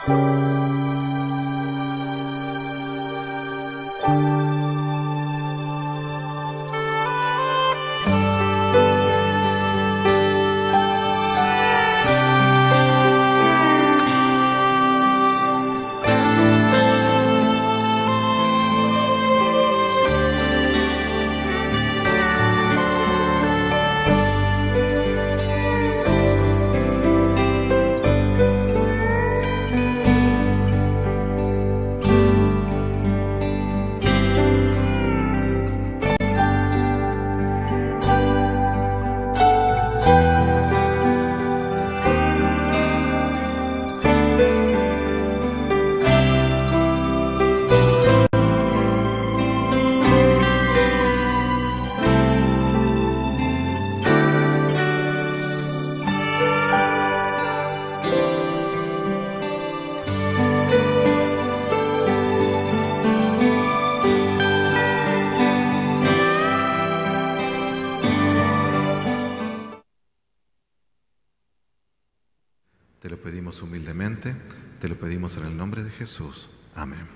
Te lo pedimos humildemente, te lo pedimos en el nombre de Jesús. Amén.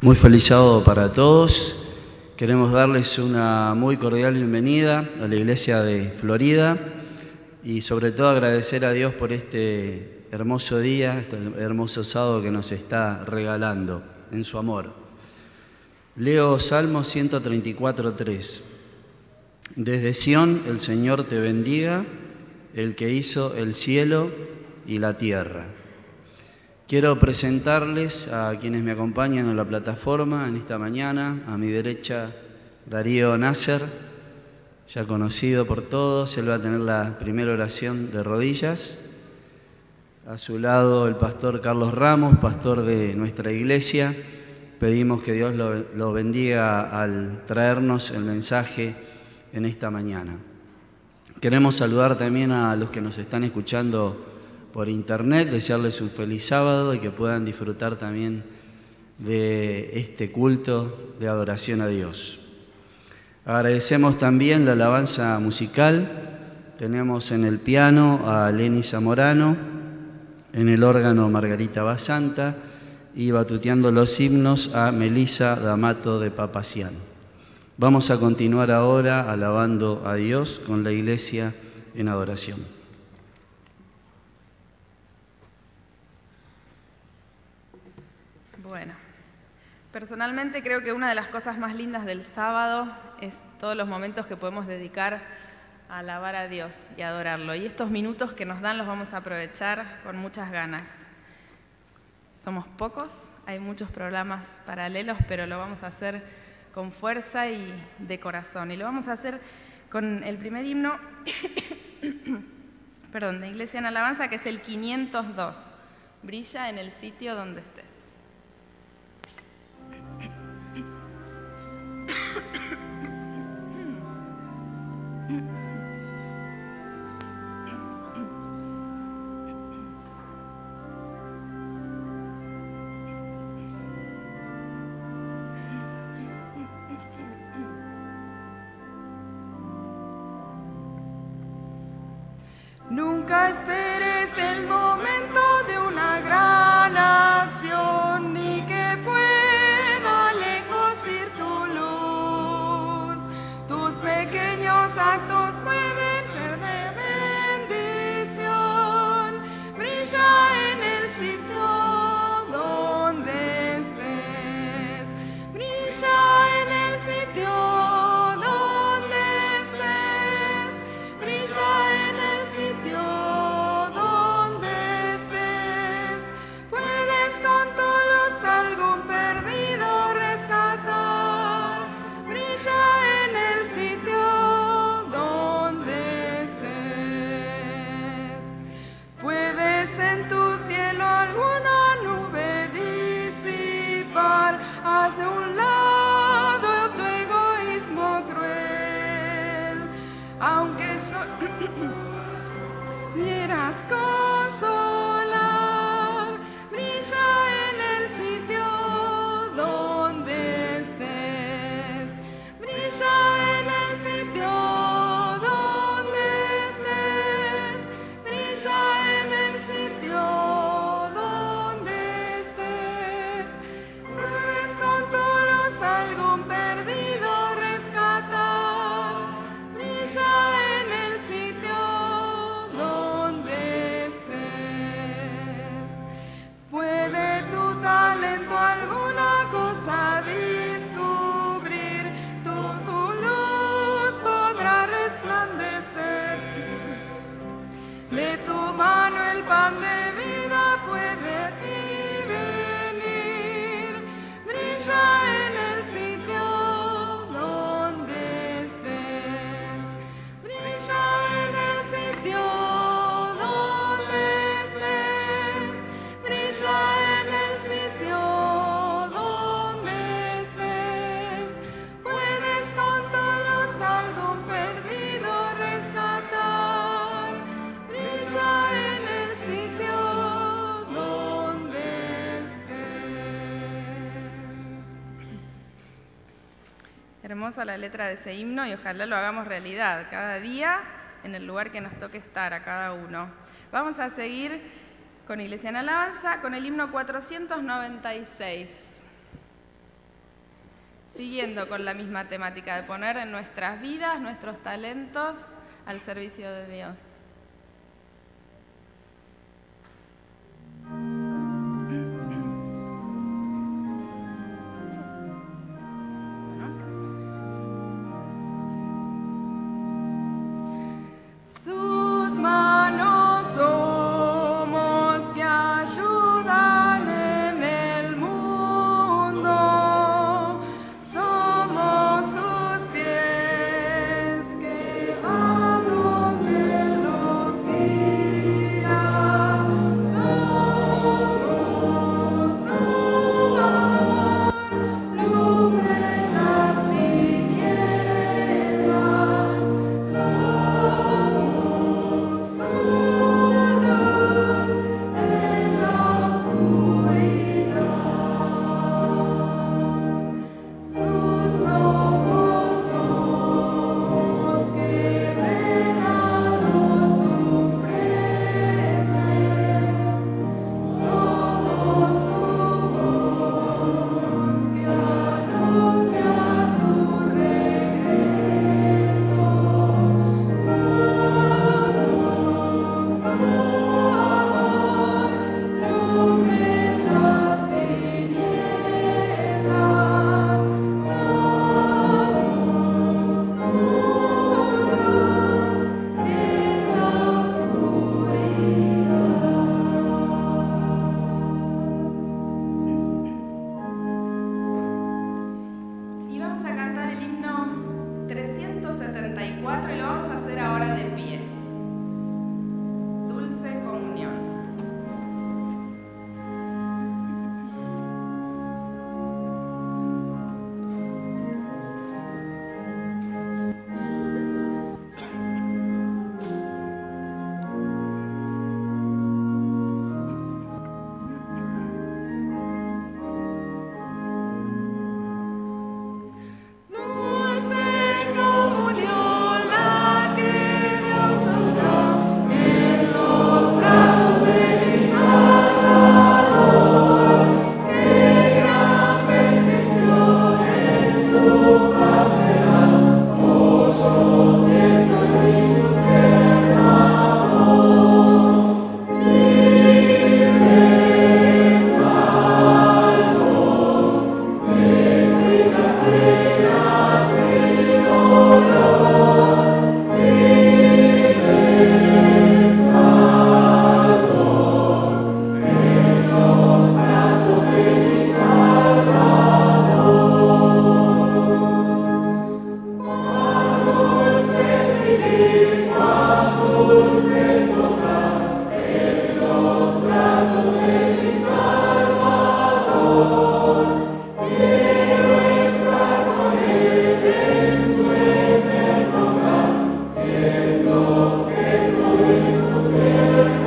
Muy feliz sábado para todos. Queremos darles una muy cordial bienvenida a la Iglesia de Florida y sobre todo agradecer a Dios por este hermoso día, este hermoso sábado que nos está regalando en su amor. Leo Salmo 134:3. Desde Sión el Señor te bendiga, el que hizo el cielo y la tierra. Quiero presentarles a quienes me acompañan en la plataforma en esta mañana. A mi derecha, Darío Nasser, ya conocido por todos. Él va a tener la primera oración de rodillas. A su lado, el pastor Carlos Ramos, pastor de nuestra iglesia. Pedimos que Dios lo bendiga al traernos el mensaje en esta mañana. Queremos saludar también a los que nos están escuchando por internet, desearles un feliz sábado y que puedan disfrutar también de este culto de adoración a Dios. Agradecemos también la alabanza musical. Tenemos en el piano a Lenny Zamorano, en el órgano Margarita Basanta y batuteando los himnos a Melissa D'Amato de Papacián. Vamos a continuar ahora alabando a Dios con la iglesia en adoración. Bueno, personalmente creo que una de las cosas más lindas del sábado es todos los momentos que podemos dedicar a alabar a Dios y a adorarlo. Y estos minutos que nos dan los vamos a aprovechar con muchas ganas. Somos pocos, hay muchos programas paralelos, pero lo vamos a hacer con fuerza y de corazón. Y lo vamos a hacer con el primer himno de Iglesia en Alabanza, que es el 502. Brilla en el sitio donde estés. Nunca esperes el momento de una gran acción, ni que pueda lejos ir tu luz. Tus pequeños actos pueden ser de bendición. Brilla en el sitio donde estés. Brilla en el sitio. Hacia un lado tu egoísmo cruel, aunque quieras consolar, brilla en el sitio donde estés, brilla en el sitio donde estés, brilla en el sitio donde estés. Puedes con todos algún perdido rescatar, brilla en el sitio donde estés. Puede tu talento alguna cosa descubrir, tu luz podrá resplandecer. De tu mano el pan de vida puede aquí venir, brilla en el sitio donde estés, brilla en el sitio donde estés, brilla en el sitio donde estés. Puedes con todos algún perdido rescatar, brilla en el sitio donde estés. Hermosa la letra de ese himno y ojalá lo hagamos realidad cada día en el lugar que nos toque estar a cada uno. Vamos a seguir con Iglesia en Alabanza con el himno 496. Siguiendo con la misma temática de poner en nuestras vidas nuestros talentos al servicio de Dios. Sus manos somos que ayudan en el mundo, somos sus pies que van donde los guía, somos su amor, lumbre en las tinieblas, somos su luz en la oscuridad. Sus ojos somos que ven a los sufrientes, somos su voz que anuncia su regreso, somos su amor, lumbre en las tinieblas, somos su luz en la oscuridad. Y vamos a cantar el himno 374 y lo vamos a hacer ahora de pie. Dulce comunión. Dulce comunión, la que Dios nos da en los brazos de mi Salvador. Qué gran bendición es su paz me da, oh yo siento en mi supremo amor. Libre, salvo, me cuidas de gracia y dolor. Libre, salvo, en los brazos de mi Salvador. Cuán dulce es vivir, cuán dulce es gozar en los brazos de mi Salvador. Quiero estar con él en su eterno hogar, siendo objeto de su tierra.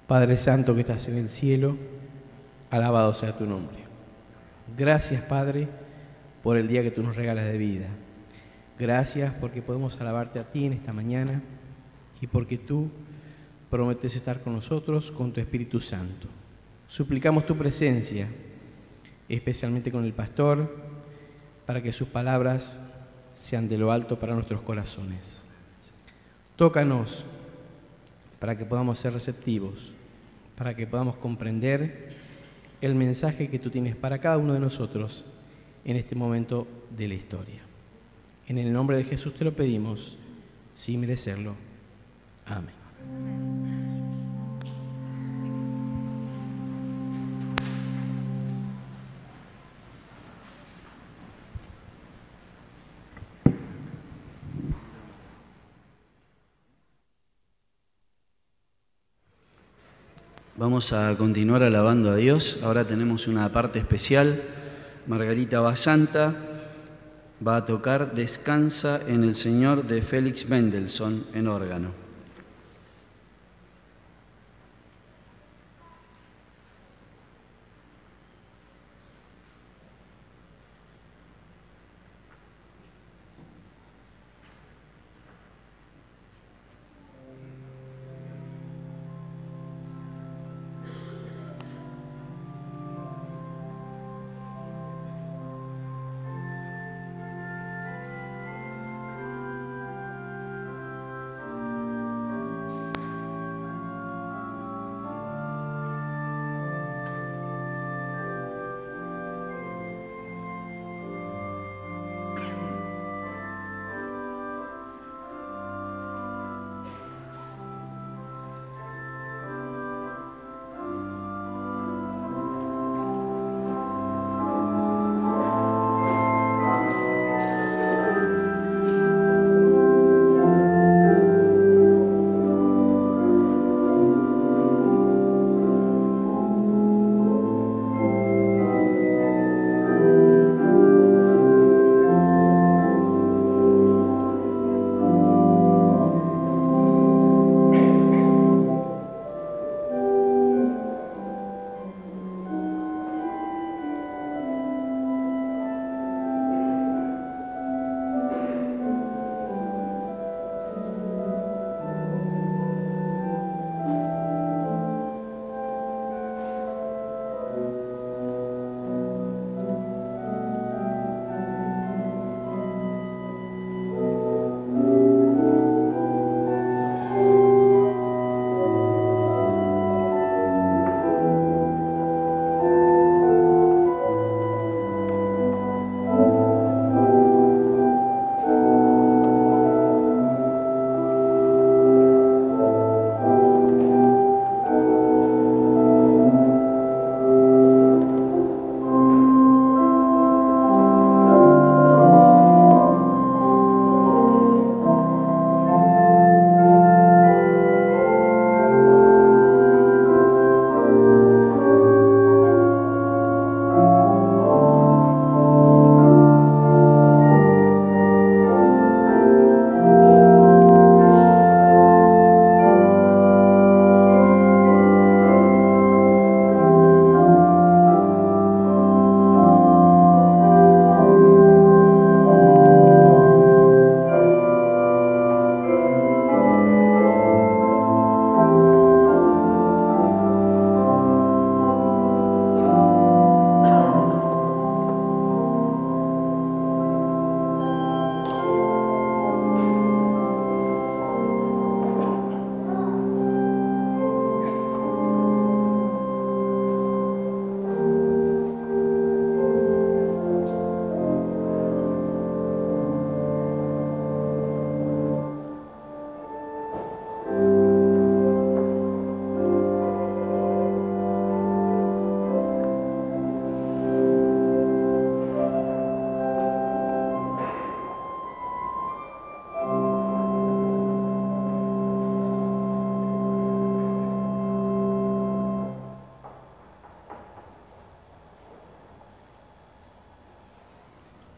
Padre Santo que estás en el cielo, alabado sea tu nombre. Gracias, Padre, por el día que tú nos regalas de vida. Gracias porque podemos alabarte a ti en esta mañana y porque tú prometes estar con nosotros con tu Espíritu Santo. Suplicamos tu presencia, especialmente con el pastor, para que sus palabras sean de lo alto para nuestros corazones. Tócanos para que podamos ser receptivos, para que podamos comprender el mensaje que tú tienes para cada uno de nosotros en este momento de la historia. En el nombre de Jesús te lo pedimos, sin merecerlo. Amén. Vamos a continuar alabando a Dios. Ahora tenemos una parte especial. Margarita Basanta va a tocar Descansa en el Señor de Félix Mendelssohn en órgano.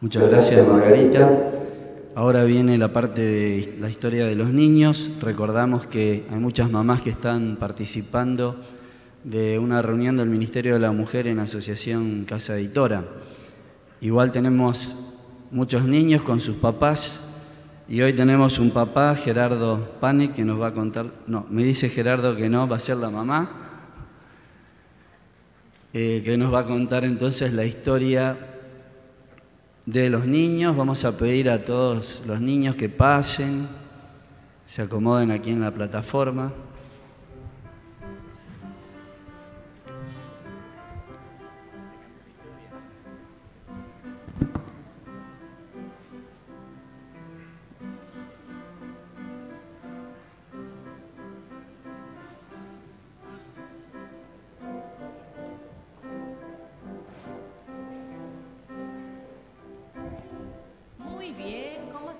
Muchas gracias, Margarita. Ahora viene la parte de la historia de los niños. Recordamos que hay muchas mamás que están participando de una reunión del Ministerio de la Mujer en Asociación Casa Editora. Igual tenemos muchos niños con sus papás y hoy tenemos un papá, Gerardo Pane, que nos va a contar, no, me dice Gerardo que no, va a ser la mamá, que nos va a contar entonces la historia de los niños. Vamos a pedir a todos los niños que pasen, se acomoden aquí en la plataforma.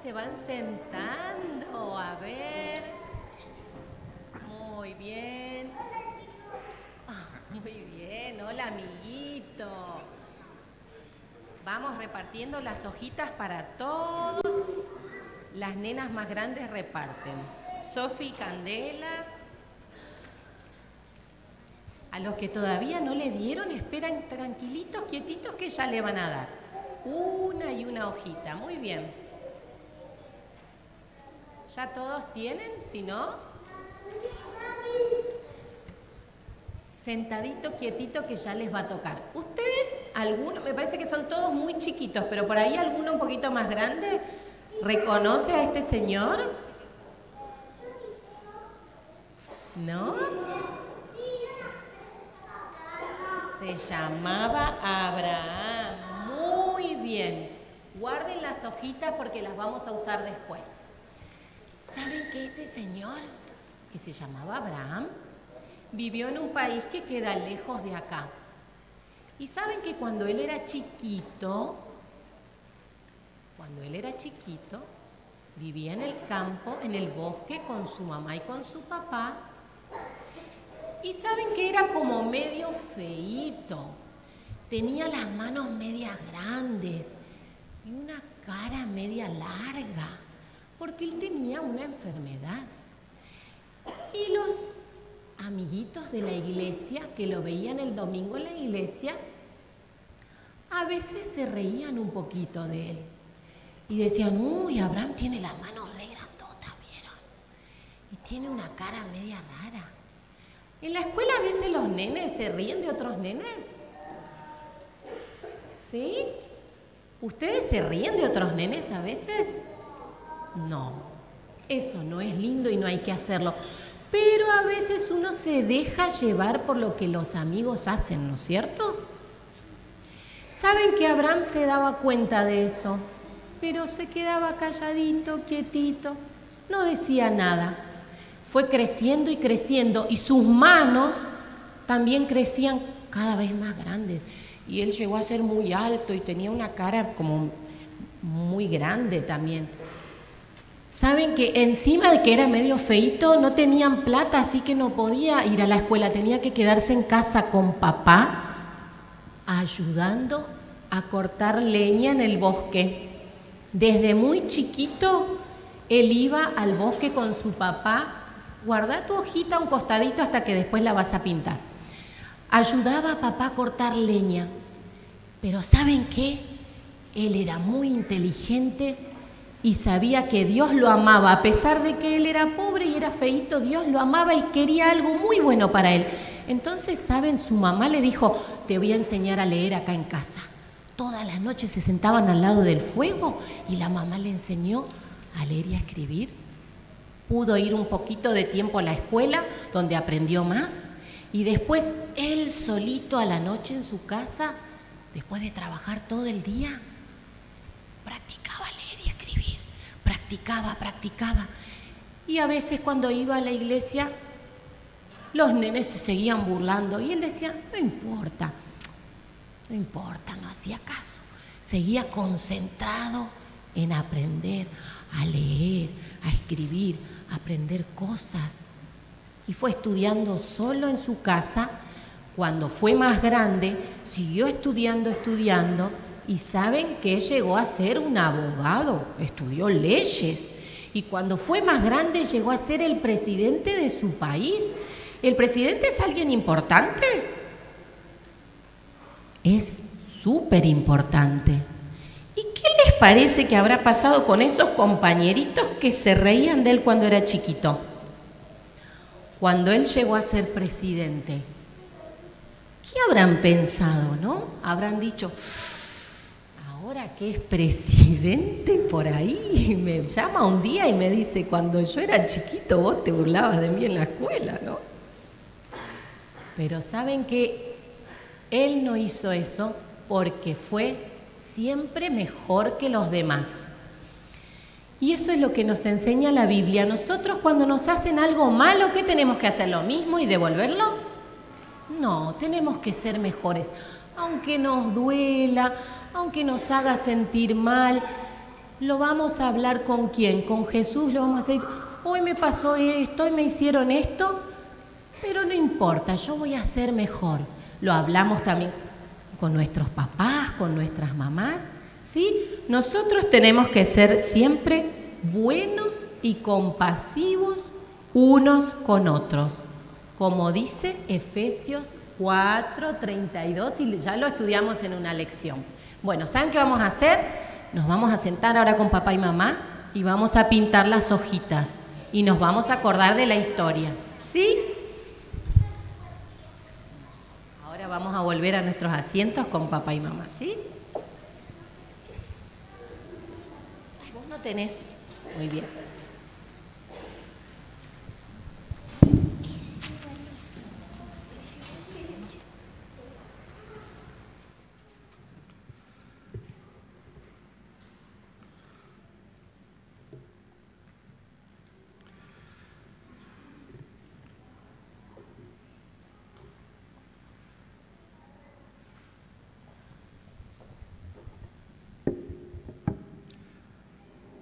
Se van sentando, a ver. Muy bien. Muy bien, hola amiguito. Vamos repartiendo las hojitas para todos. Las nenas más grandes reparten. Sofi y Candela. A los que todavía no le dieron, esperan tranquilitos, quietitos, que ya le van a dar. Una y una hojita, muy bien. ¿Ya todos tienen? Si no, sentadito, quietito, que ya les va a tocar. Ustedes, algunos, me parece que son todos muy chiquitos, pero por ahí alguno un poquito más grande, ¿reconoce a este señor? ¿No? Se llamaba Abraham. Muy bien. Guarden las hojitas porque las vamos a usar después. ¿Saben que este señor, que se llamaba Abraham, vivió en un país que queda lejos de acá? Y saben que cuando él era chiquito, vivía en el campo, en el bosque, con su mamá y con su papá. Y saben que era como medio feíto. Tenía las manos medias grandes y una cara media larga, porque él tenía una enfermedad. Y los amiguitos de la iglesia, que lo veían el domingo en la iglesia, a veces se reían un poquito de él. Y decían, uy, Abraham tiene las manos re grandotas, ¿vieron? Y tiene una cara media rara. En la escuela a veces los nenes se ríen de otros nenes. ¿Sí? ¿Ustedes se ríen de otros nenes a veces? No, eso no es lindo y no hay que hacerlo. Pero a veces uno se deja llevar por lo que los amigos hacen, ¿no es cierto? Saben que Abraham se daba cuenta de eso, pero se quedaba calladito, quietito, no decía nada. Fue creciendo y creciendo y sus manos también crecían cada vez más grandes. Y él llegó a ser muy alto y tenía una cara como muy grande también. Saben que encima de que era medio feíto, no tenían plata, así que no podía ir a la escuela. Tenía que quedarse en casa con papá, ayudando a cortar leña en el bosque. Desde muy chiquito, él iba al bosque con su papá. Guarda tu hojita a un costadito hasta que después la vas a pintar. Ayudaba a papá a cortar leña. Pero ¿saben qué? Él era muy inteligente y sabía que Dios lo amaba. A pesar de que él era pobre y era feíto, Dios lo amaba y quería algo muy bueno para él. Entonces, ¿saben? Su mamá le dijo, te voy a enseñar a leer acá en casa. Todas las noches se sentaban al lado del fuego y la mamá le enseñó a leer y a escribir. Pudo ir un poquito de tiempo a la escuela, donde aprendió más. Y después, él solito a la noche en su casa, después de trabajar todo el día, practicaba leer y escribir. Practicaba. Y a veces cuando iba a la iglesia, los nenes se seguían burlando. Y él decía, no importa, no hacía caso. Seguía concentrado en aprender a leer, a escribir, a aprender cosas. Y fue estudiando solo en su casa. Cuando fue más grande, siguió estudiando, Y saben que llegó a ser un abogado, estudió leyes. Y cuando fue más grande llegó a ser el presidente de su país. ¿El presidente es alguien importante? Es súper importante. ¿Y qué les parece que habrá pasado con esos compañeritos que se reían de él cuando era chiquito? Cuando él llegó a ser presidente, ¿qué habrán pensado, no? Habrán dicho, ahora que es presidente por ahí, me llama un día y me dice, cuando yo era chiquito vos te burlabas de mí en la escuela, ¿no? Pero saben que él no hizo eso porque fue siempre mejor que los demás. Y eso es lo que nos enseña la Biblia. Nosotros cuando nos hacen algo malo, ¿qué tenemos que hacer? ¿Lo mismo y devolverlo? No, tenemos que ser mejores. Aunque nos duela, aunque nos haga sentir mal, lo vamos a hablar ¿con quién? Con Jesús, lo vamos a decir, hoy me pasó esto, hoy me hicieron esto, pero no importa, yo voy a ser mejor. Lo hablamos también con nuestros papás, con nuestras mamás, ¿sí? Nosotros tenemos que ser siempre buenos y compasivos unos con otros, como dice Efesios 4:32, y ya lo estudiamos en una lección. Bueno, ¿saben qué vamos a hacer? Nos vamos a sentar ahora con papá y mamá y vamos a pintar las hojitas y nos vamos a acordar de la historia, ¿sí? Ahora vamos a volver a nuestros asientos con papá y mamá, ¿sí? Ay, vos no tenés. Muy bien.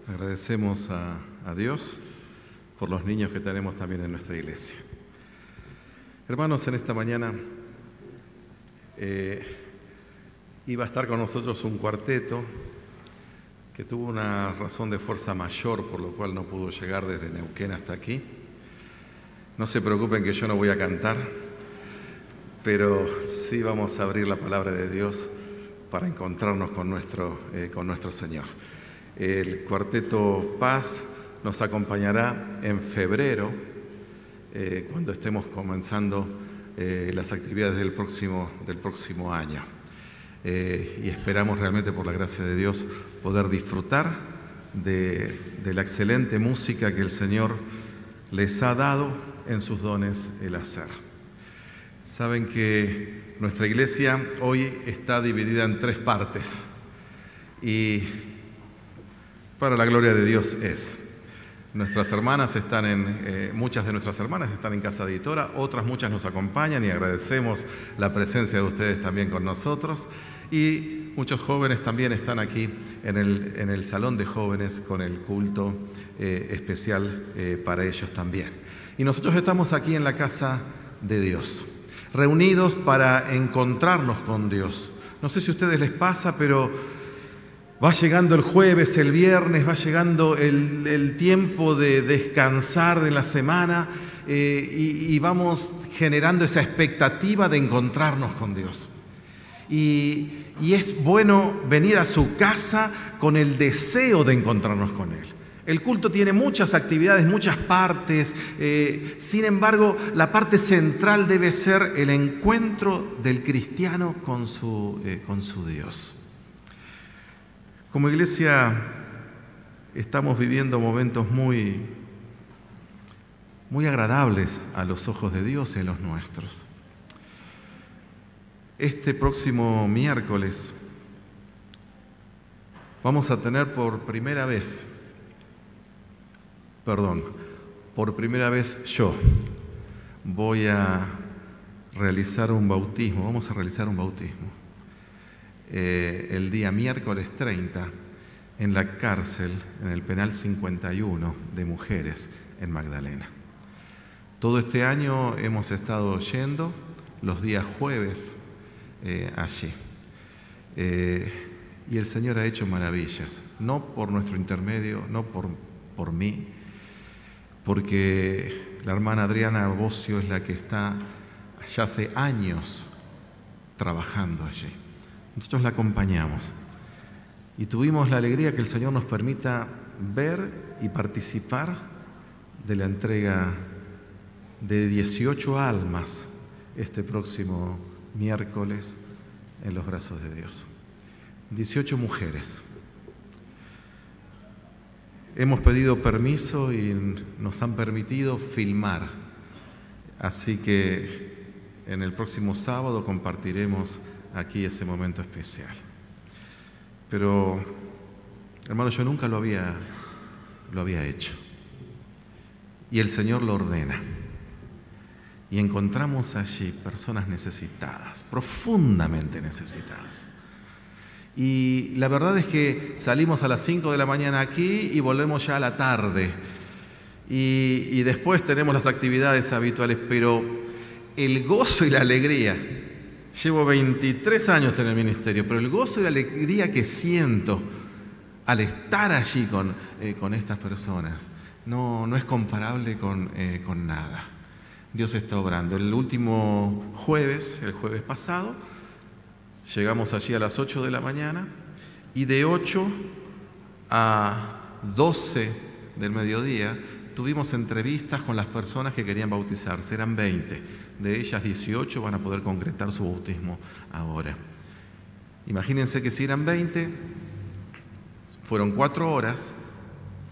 Agradecemos a Dios por los niños que tenemos también en nuestra iglesia. Hermanos, en esta mañana iba a estar con nosotros un cuarteto que tuvo una razón de fuerza mayor, por lo cual no pudo llegar desde Neuquén hasta aquí. No se preocupen que yo no voy a cantar, pero sí vamos a abrir la palabra de Dios para encontrarnos con nuestro Señor. El cuarteto Paz nos acompañará en febrero, cuando estemos comenzando las actividades del próximo año. Y esperamos realmente, por la gracia de Dios, poder disfrutar de la excelente música que el Señor les ha dado en sus dones el hacer. Saben que nuestra iglesia hoy está dividida en 3 partes y para la gloria de Dios es. Nuestras hermanas muchas de nuestras hermanas están en Casa Editora, otras muchas nos acompañan y agradecemos la presencia de ustedes también con nosotros. Y muchos jóvenes también están aquí en el Salón de Jóvenes con el culto especial para ellos también. Y nosotros estamos aquí en la Casa de Dios, reunidos para encontrarnos con Dios. No sé si a ustedes les pasa, pero va llegando el jueves, el viernes, va llegando el tiempo de descansar de la semana y vamos generando esa expectativa de encontrarnos con Dios. Y es bueno venir a su casa con el deseo de encontrarnos con Él. El culto tiene muchas actividades, muchas partes, sin embargo, la parte central debe ser el encuentro del cristiano con su Dios. Como iglesia estamos viviendo momentos muy agradables a los ojos de Dios y a los nuestros. Este próximo miércoles vamos a tener por primera vez yo voy a realizar un bautismo, vamos a realizar un bautismo. El día miércoles 30 en la cárcel, en el penal 51 de mujeres en Magdalena. Todo este año hemos estado yendo los días jueves allí. y el Señor ha hecho maravillas, no por nuestro intermedio, no por mí, porque la hermana Adriana Bocio es la que está ya hace años trabajando allí. Nosotros la acompañamos y tuvimos la alegría que el Señor nos permita ver y participar de la entrega de 18 almas este próximo miércoles en los brazos de Dios. 18 mujeres. Hemos pedido permiso y nos han permitido filmar, así que en el próximo sábado compartiremos aquí ese momento especial. Pero, hermano, yo nunca lo había hecho. Y el Señor lo ordena. Y encontramos allí personas necesitadas, profundamente necesitadas. Y la verdad es que salimos a las 5 de la mañana aquí y volvemos ya a la tarde. Y después tenemos las actividades habituales, pero el gozo y la alegría, llevo 23 años en el ministerio, pero el gozo y la alegría que siento al estar allí con estas personas no es comparable con nada. Dios está obrando. El último jueves, el jueves pasado, llegamos allí a las 8 de la mañana y de 8 a 12 del mediodía tuvimos entrevistas con las personas que querían bautizarse. Eran 20. De ellas 18 van a poder concretar su bautismo ahora. Imagínense que si eran 20, fueron 4 horas,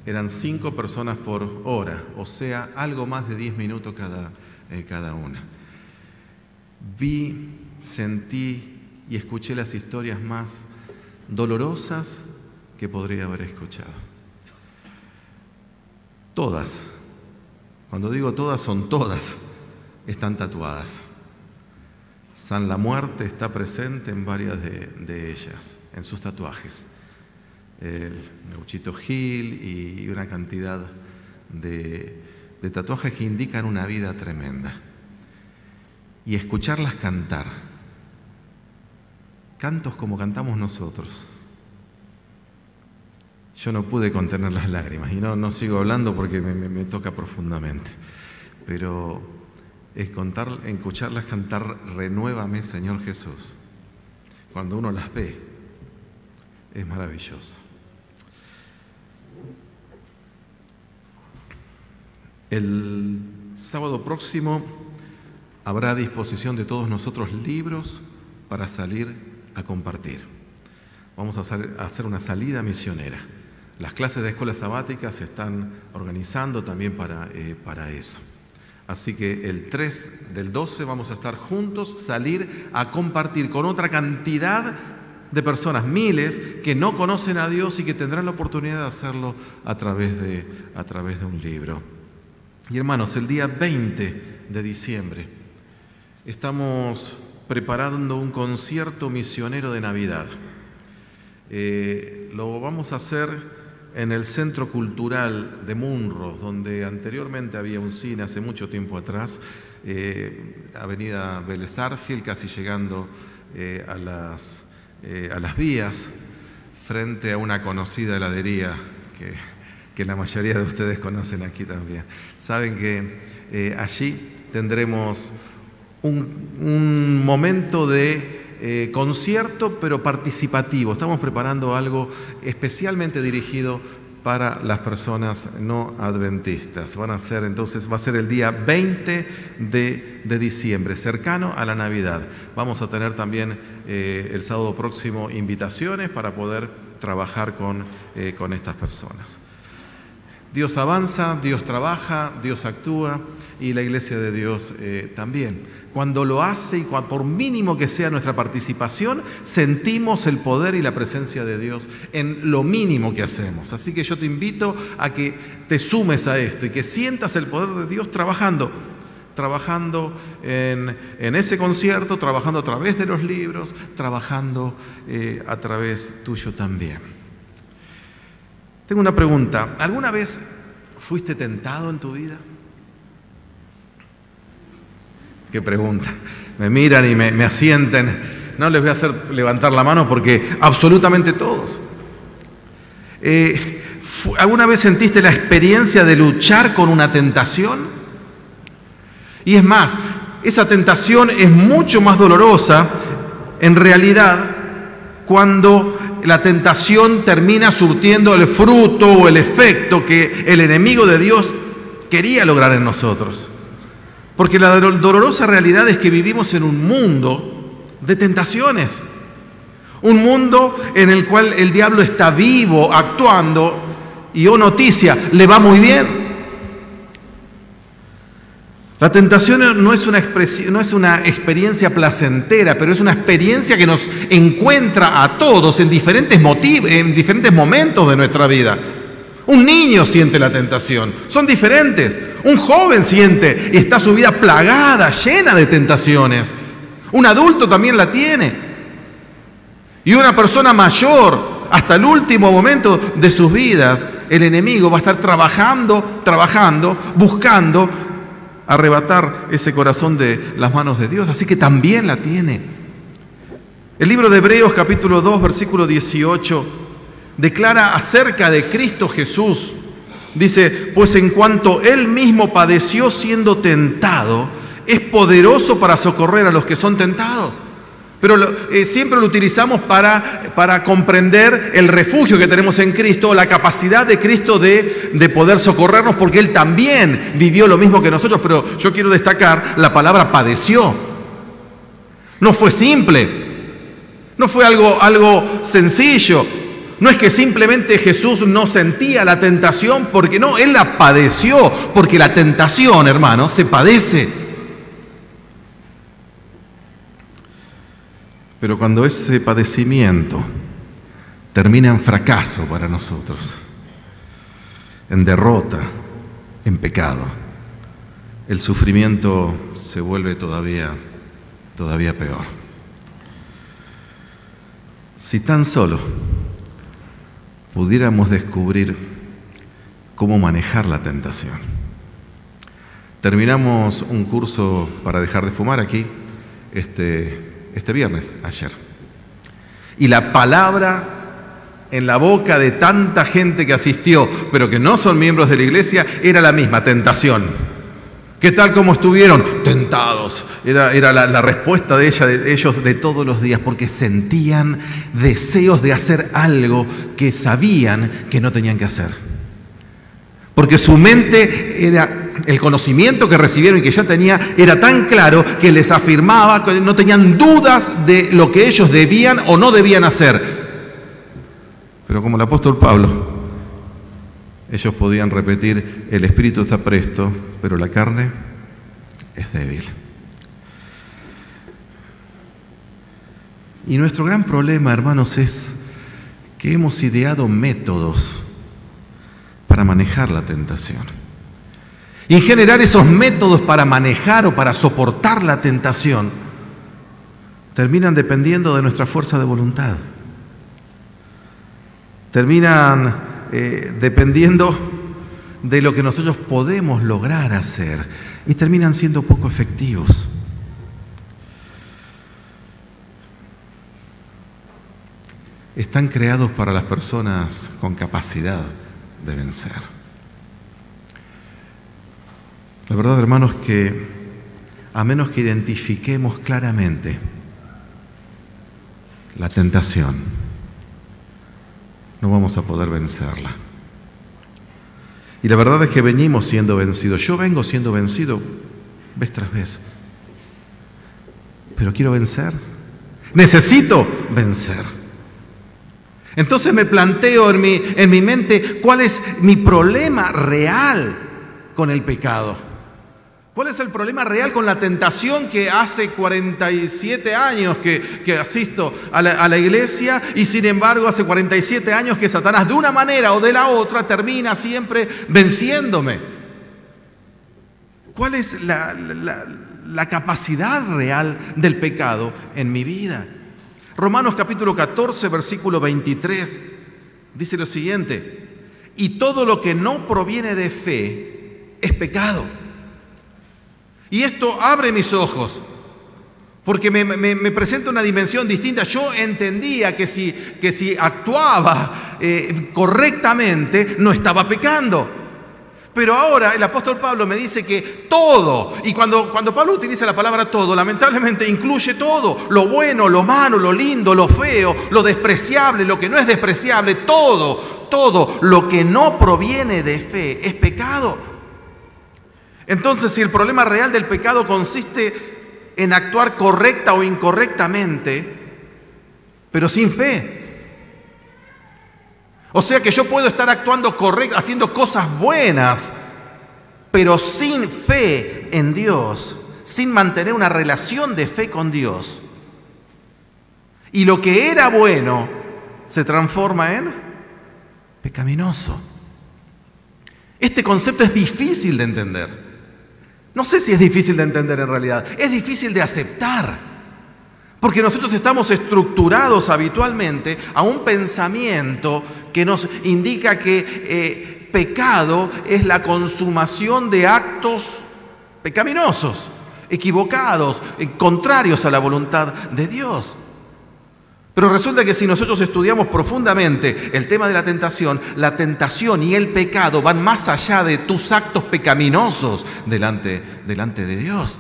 eran 5 personas por hora, o sea, algo más de 10 minutos cada una. Vi, sentí y escuché las historias más dolorosas que podría haber escuchado. Todas, cuando digo todas, son todas, están tatuadas. San la Muerte está presente en varias de ellas, en sus tatuajes. El Gauchito Gil y una cantidad de tatuajes que indican una vida tremenda. Y escucharlas cantar, cantos como cantamos nosotros. Yo no pude contener las lágrimas y no sigo hablando porque me toca profundamente. Pero escucharlas cantar "Renuévame, Señor Jesús", cuando uno las ve, es maravilloso. El sábado próximo habrá a disposición de todos nosotros libros para salir a compartir. Vamos a hacer una salida misionera. Las clases de escuela sabática se están organizando también para eso. Así que el 3 del 12 vamos a estar juntos, salir a compartir con otra cantidad de personas, miles, que no conocen a Dios y que tendrán la oportunidad de hacerlo a través de un libro. Y hermanos, el día 20 de diciembre estamos preparando un concierto misionero de Navidad. Lo vamos a hacer en el Centro Cultural de Munro, donde anteriormente había un cine hace mucho tiempo atrás, Avenida Vélez Arfiel, casi llegando a las vías, frente a una conocida heladería que la mayoría de ustedes conocen aquí también. Saben que allí tendremos un momento de concierto, pero participativo. Estamos preparando algo especialmente dirigido para las personas no adventistas. Va a ser el día 20 de diciembre, cercano a la Navidad. Vamos a tener también el sábado próximo invitaciones para poder trabajar con estas personas. Dios avanza, Dios trabaja, Dios actúa y la Iglesia de Dios también. Cuando lo hace y por mínimo que sea nuestra participación, sentimos el poder y la presencia de Dios en lo mínimo que hacemos. Así que yo te invito a que te sumes a esto y que sientas el poder de Dios trabajando en ese concierto, trabajando a través de los libros, trabajando a través tuyo también. Tengo una pregunta. ¿Alguna vez fuiste tentado en tu vida? ¿Qué pregunta? Me miran y me asienten. No les voy a hacer levantar la mano porque absolutamente todos. ¿Alguna vez sentiste la experiencia de luchar con una tentación? Y es más, esa tentación es mucho más dolorosa en realidad cuando la tentación termina surtiendo el fruto o el efecto que el enemigo de Dios quería lograr en nosotros. Porque la dolorosa realidad es que vivimos en un mundo de tentaciones. Un mundo en el cual el diablo está vivo, actuando, y noticia, le va muy bien. La tentación no es una experiencia placentera, pero es una experiencia que nos encuentra a todos en diferentes momentos de nuestra vida. Un niño siente la tentación, son diferentes. Un joven siente y está su vida plagada, llena de tentaciones. Un adulto también la tiene. Y una persona mayor, hasta el último momento de sus vidas, el enemigo va a estar trabajando, buscando arrebatar ese corazón de las manos de Dios. Así que también la tiene. El libro de Hebreos capítulo 2, versículo 18, declara acerca de Cristo Jesús. Dice, pues en cuanto Él mismo padeció siendo tentado, es poderoso para socorrer a los que son tentados. Pero siempre lo utilizamos para comprender el refugio que tenemos en Cristo, la capacidad de Cristo de poder socorrernos, porque Él también vivió lo mismo que nosotros. Pero yo quiero destacar la palabra padeció. No fue simple, no fue algo sencillo. No es que simplemente Jesús no sentía la tentación, porque no, Él la padeció, porque la tentación, hermanos, se padece. Pero cuando ese padecimiento termina en fracaso para nosotros, en derrota, en pecado, el sufrimiento se vuelve todavía peor. Si tan solo pudiéramos descubrir cómo manejar la tentación. Terminamos un curso para dejar de fumar aquí este viernes, ayer. Y la palabra en la boca de tanta gente que asistió, pero que no son miembros de la iglesia, era la misma, tentación. ¿Qué tal como estuvieron? Tentados. Era la respuesta de ellos de todos los días, porque sentían deseos de hacer algo que sabían que no tenían que hacer. Porque su mente el conocimiento que recibieron y que ya tenía, era tan claro que les afirmaba que no tenían dudas de lo que ellos debían o no debían hacer. Pero como el apóstol Pablo, ellos podían repetir, el espíritu está presto, pero la carne es débil. Y nuestro gran problema, hermanos, es que hemos ideado métodos para manejar la tentación. Y en general esos métodos para manejar o para soportar la tentación terminan dependiendo de nuestra fuerza de voluntad. Terminan dependiendo de lo que nosotros podemos lograr hacer y terminan siendo poco efectivos. Están creados para las personas con capacidad de vencer. La verdad, hermanos, que a menos que identifiquemos claramente la tentación, no vamos a poder vencerla. Y la verdad es que venimos siendo vencidos. Yo vengo siendo vencido vez tras vez. Pero quiero vencer. Necesito vencer. Entonces me planteo en mi mente cuál es mi problema real con el pecado. ¿Cuál es el problema real con la tentación que hace 47 años que asisto a la iglesia y sin embargo hace 47 años que Satanás de una manera o de la otra termina siempre venciéndome? ¿Cuál es la capacidad real del pecado en mi vida? Romanos capítulo 14, versículo 23 dice lo siguiente: y todo lo que no proviene de fe es pecado. Y esto abre mis ojos, porque me presenta una dimensión distinta. Yo entendía que si actuaba correctamente, no estaba pecando. Pero ahora el apóstol Pablo me dice que todo, y cuando Pablo utiliza la palabra todo, lamentablemente incluye todo, lo bueno, lo malo, lo lindo, lo feo, lo despreciable, lo que no es despreciable, todo lo que no proviene de fe es pecado. Entonces, si el problema real del pecado consiste en actuar correcta o incorrectamente, pero sin fe. O sea que yo puedo estar actuando correcto, haciendo cosas buenas, pero sin fe en Dios, sin mantener una relación de fe con Dios. Y lo que era bueno se transforma en pecaminoso. Este concepto es difícil de entender. No sé si es difícil de entender en realidad, es difícil de aceptar, porque nosotros estamos estructurados habitualmente a un pensamiento que nos indica que pecado es la consumación de actos pecaminosos, equivocados, contrarios a la voluntad de Dios. Pero resulta que si nosotros estudiamos profundamente el tema de la tentación y el pecado van más allá de tus actos pecaminosos delante de Dios.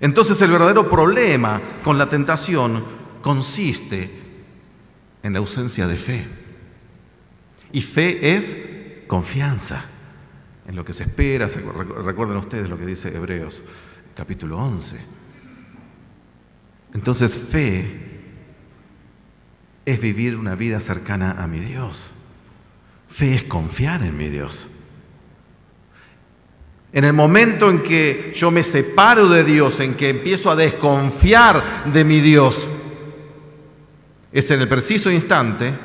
Entonces el verdadero problema con la tentación consiste en la ausencia de fe. Y fe es confianza en lo que se espera. Recuerden ustedes lo que dice Hebreos capítulo 11. Entonces fe es vivir una vida cercana a mi Dios. Fe es confiar en mi Dios. En el momento en que yo me separo de Dios, en que empiezo a desconfiar de mi Dios, es en el preciso instante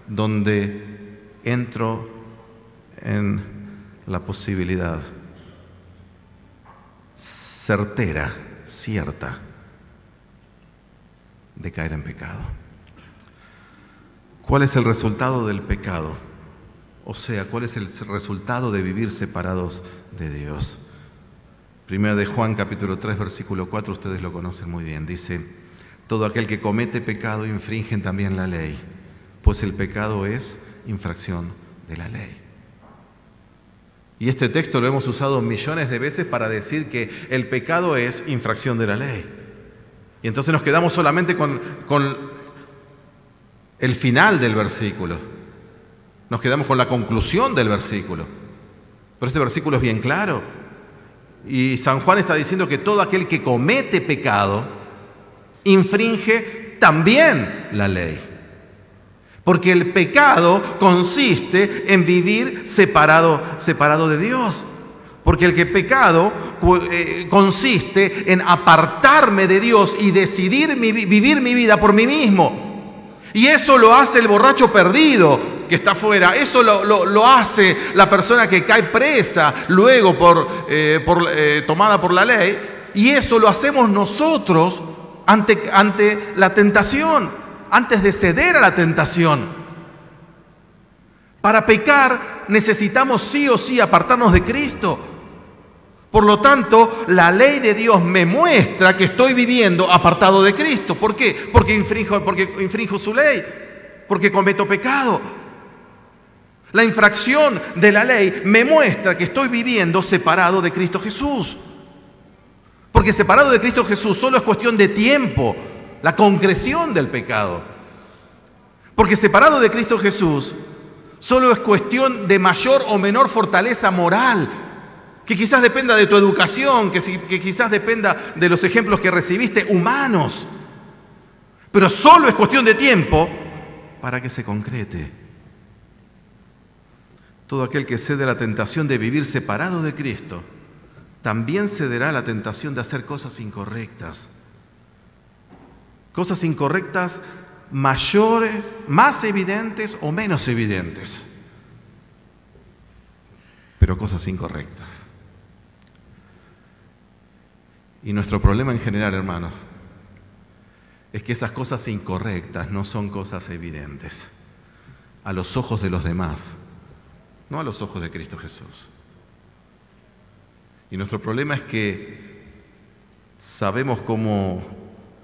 donde entro en la posibilidad certera, cierta, de caer en pecado. ¿Cuál es el resultado del pecado? O sea, ¿cuál es el resultado de vivir separados de Dios? Primera de Juan, capítulo 3, versículo 4, ustedes lo conocen muy bien. Dice, todo aquel que comete pecado infringe también la ley, pues el pecado es infracción de la ley. Y este texto lo hemos usado millones de veces para decir que el pecado es infracción de la ley. Y entonces nos quedamos solamente con el final del versículo. Nos quedamos con la conclusión del versículo. Pero este versículo es bien claro. Y San Juan está diciendo que todo aquel que comete pecado infringe también la ley. Porque el pecado consiste en vivir separado de Dios. Porque el pecado consiste en apartarme de Dios y decidir vivir mi vida por mí mismo. Y eso lo hace el borracho perdido que está afuera. Eso lo hace la persona que cae presa luego tomada por la ley. Y eso lo hacemos nosotros ante la tentación, antes de ceder a la tentación. Para pecar necesitamos sí o sí apartarnos de Cristo. Por lo tanto, la ley de Dios me muestra que estoy viviendo apartado de Cristo. ¿Por qué? Porque infrinjo su ley, porque cometo pecado. La infracción de la ley me muestra que estoy viviendo separado de Cristo Jesús. Porque separado de Cristo Jesús solo es cuestión de tiempo, la concreción del pecado. Porque separado de Cristo Jesús solo es cuestión de mayor o menor fortaleza moral, que quizás dependa de tu educación, que quizás dependa de los ejemplos que recibiste humanos. Pero solo es cuestión de tiempo para que se concrete. Todo aquel que cede a la tentación de vivir separado de Cristo, también cederá a la tentación de hacer cosas incorrectas. Cosas incorrectas mayores, más evidentes o menos evidentes. Pero cosas incorrectas. Y nuestro problema en general, hermanos, es que esas cosas incorrectas no son cosas evidentes a los ojos de los demás, no a los ojos de Cristo Jesús. Y nuestro problema es que sabemos cómo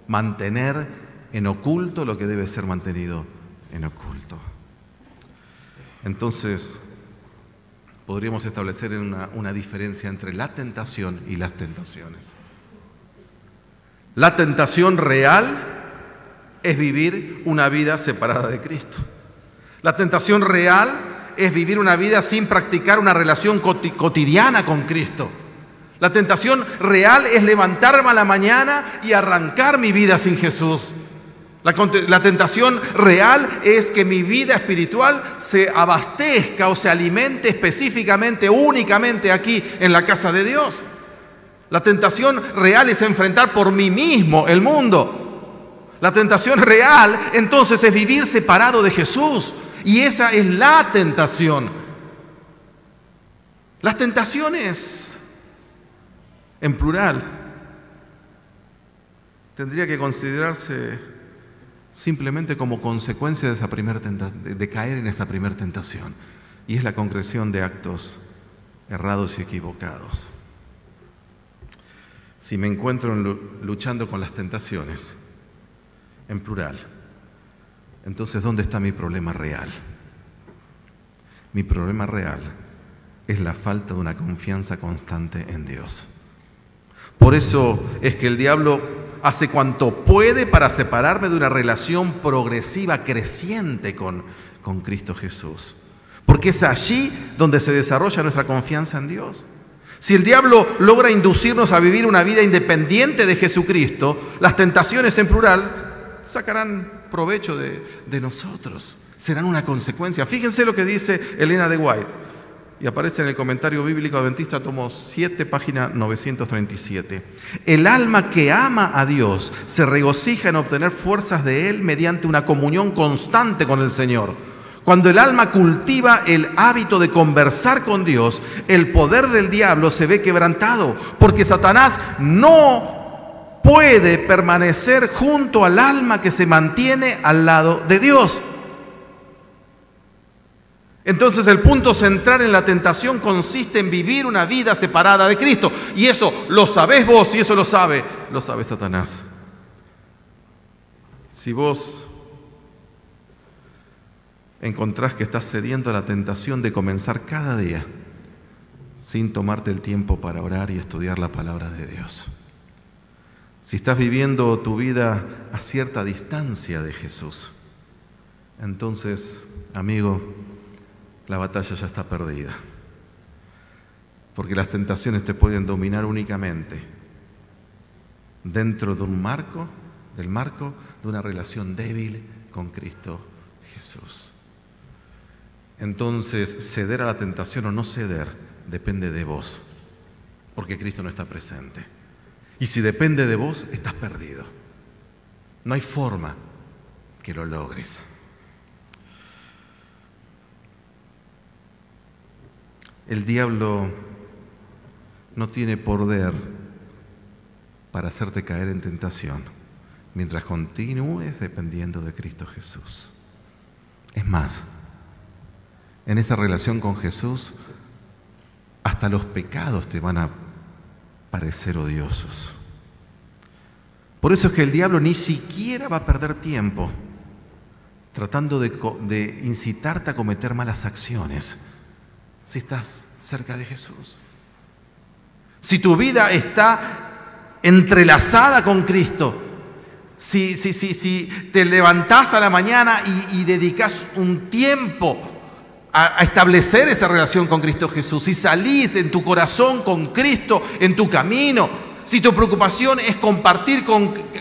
mantener en oculto lo que debe ser mantenido en oculto. Entonces, podríamos establecer una diferencia entre la tentación y las tentaciones. La tentación real es vivir una vida separada de Cristo. La tentación real es vivir una vida sin practicar una relación cotidiana con Cristo. La tentación real es levantarme a la mañana y arrancar mi vida sin Jesús. La tentación real es que mi vida espiritual se abastezca o se alimente específicamente, únicamente aquí en la casa de Dios. La tentación real es enfrentar por mí mismo el mundo. La tentación real entonces es vivir separado de Jesús. Y esa es la tentación. Las tentaciones, en plural, tendría que considerarse simplemente como consecuencia de esa de caer en esa primera tentación. Y es la concreción de actos errados y equivocados. Si me encuentro luchando con las tentaciones, en plural, entonces ¿dónde está mi problema real? Mi problema real es la falta de una confianza constante en Dios. Por eso es que el diablo hace cuanto puede para separarme de una relación progresiva, creciente con Cristo Jesús. Porque es allí donde se desarrolla nuestra confianza en Dios. Si el diablo logra inducirnos a vivir una vida independiente de Jesucristo, las tentaciones en plural sacarán provecho de nosotros. Serán una consecuencia. Fíjense lo que dice Elena de White. Y aparece en el Comentario Bíblico Adventista, tomo 7, página 937. El alma que ama a Dios se regocija en obtener fuerzas de Él mediante una comunión constante con el Señor. Cuando el alma cultiva el hábito de conversar con Dios, el poder del diablo se ve quebrantado, porque Satanás no puede permanecer junto al alma que se mantiene al lado de Dios. Entonces el punto central en la tentación consiste en vivir una vida separada de Cristo. Y eso lo sabés vos y eso lo sabe Satanás. Si vos encontrás que estás cediendo a la tentación de comenzar cada día sin tomarte el tiempo para orar y estudiar la palabra de Dios. Si estás viviendo tu vida a cierta distancia de Jesús, entonces, amigo, la batalla ya está perdida. Porque las tentaciones te pueden dominar únicamente dentro de un marco, del marco de una relación débil con Cristo Jesús. Entonces, ceder a la tentación o no ceder depende de vos, porque Cristo no está presente. Y si depende de vos, estás perdido. No hay forma que lo logres. El diablo no tiene poder para hacerte caer en tentación mientras continúes dependiendo de Cristo Jesús. Es más, en esa relación con Jesús, hasta los pecados te van a parecer odiosos. Por eso es que el diablo ni siquiera va a perder tiempo tratando de incitarte a cometer malas acciones si estás cerca de Jesús. Si tu vida está entrelazada con Cristo, si te levantás a la mañana y dedicas un tiempo a establecer esa relación con Cristo Jesús, si salís en tu corazón con Cristo en tu camino, si tu preocupación es compartir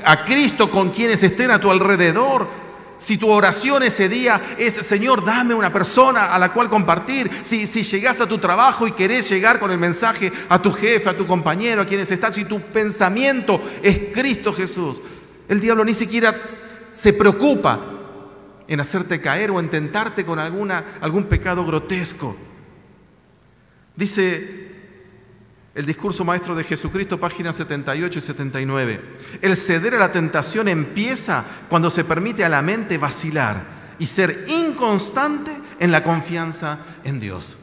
a Cristo con quienes estén a tu alrededor, si tu oración ese día es, Señor, dame una persona a la cual compartir. Si llegás a tu trabajo y querés llegar con el mensaje a tu jefe, a tu compañero, a quienes están, si tu pensamiento es Cristo Jesús, el diablo ni siquiera se preocupa en hacerte caer o en tentarte con algún pecado grotesco. Dice el discurso maestro de Jesucristo, páginas 78 y 79. El ceder a la tentación empieza cuando se permite a la mente vacilar y ser inconstante en la confianza en Dios.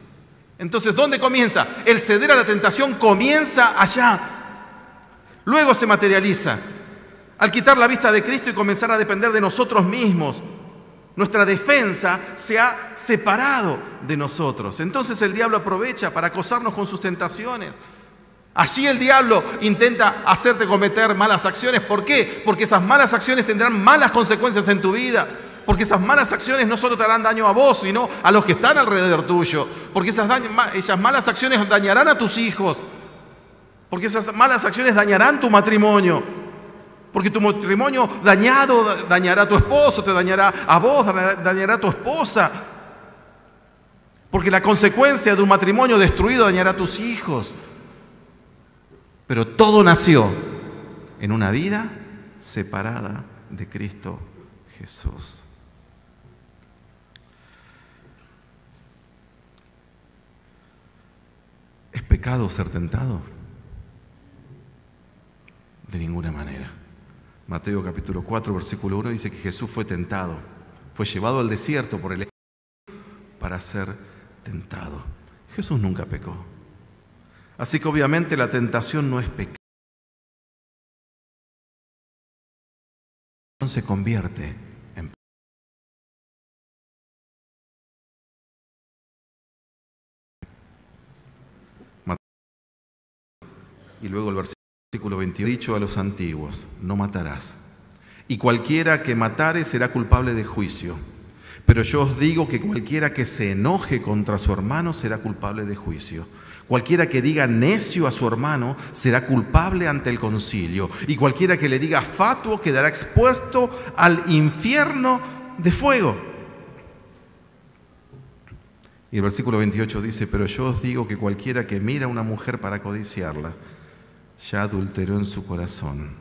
Entonces, ¿dónde comienza? El ceder a la tentación comienza allá. Luego se materializa al quitar la vista de Cristo y comenzar a depender de nosotros mismos. Nuestra defensa se ha separado de nosotros. Entonces el diablo aprovecha para acosarnos con sus tentaciones. Allí el diablo intenta hacerte cometer malas acciones. ¿Por qué? Porque esas malas acciones tendrán malas consecuencias en tu vida. Porque esas malas acciones no solo te harán daño a vos, sino a los que están alrededor tuyo. Porque esas malas acciones dañarán a tus hijos. Porque esas malas acciones dañarán tu matrimonio. Porque tu matrimonio dañado dañará a tu esposo, te dañará a vos, dañará a tu esposa. Porque la consecuencia de un matrimonio destruido dañará a tus hijos. Pero todo nació en una vida separada de Cristo Jesús. ¿Es pecado ser tentado? De ninguna manera. Mateo capítulo 4, versículo 1 dice que Jesús fue tentado, fue llevado al desierto por el Espíritu para ser tentado. Jesús nunca pecó. Así que obviamente la tentación no es pecado. Se convierte en pecado. Y luego el versículo 21, dicho a los antiguos, no matarás, y cualquiera que matare será culpable de juicio. Pero yo os digo que cualquiera que se enoje contra su hermano será culpable de juicio. Cualquiera que diga necio a su hermano será culpable ante el concilio, y cualquiera que le diga fatuo quedará expuesto al infierno de fuego. Y el versículo 28 dice, pero yo os digo que cualquiera que mira a una mujer para codiciarla, ya adulteró en su corazón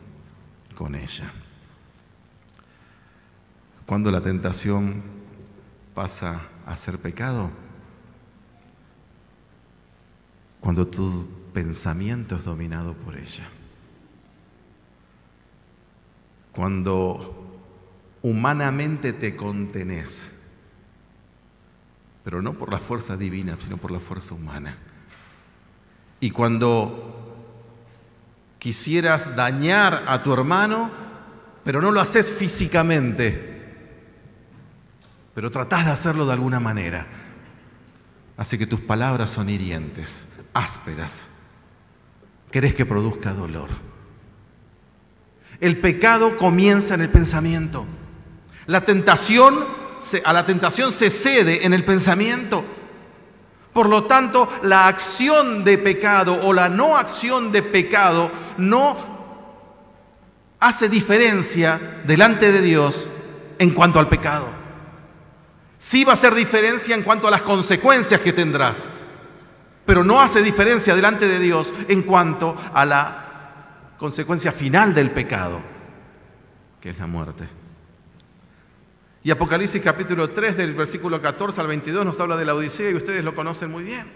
con ella. Cuando la tentación pasa a ser pecado, cuando tu pensamiento es dominado por ella, cuando humanamente te contenés, pero no por la fuerza divina, sino por la fuerza humana, y cuando quisieras dañar a tu hermano, pero no lo haces físicamente, pero tratás de hacerlo de alguna manera. Así que tus palabras son hirientes, ásperas. Querés que produzca dolor. El pecado comienza en el pensamiento. A la tentación se cede en el pensamiento. Por lo tanto, la acción de pecado o la no acción de pecado no hace diferencia delante de Dios en cuanto al pecado. Sí va a hacer diferencia en cuanto a las consecuencias que tendrás, pero no hace diferencia delante de Dios en cuanto a la consecuencia final del pecado, que es la muerte. Y Apocalipsis capítulo 3, del versículo 14 al 22, nos habla de la Odisea y ustedes lo conocen muy bien.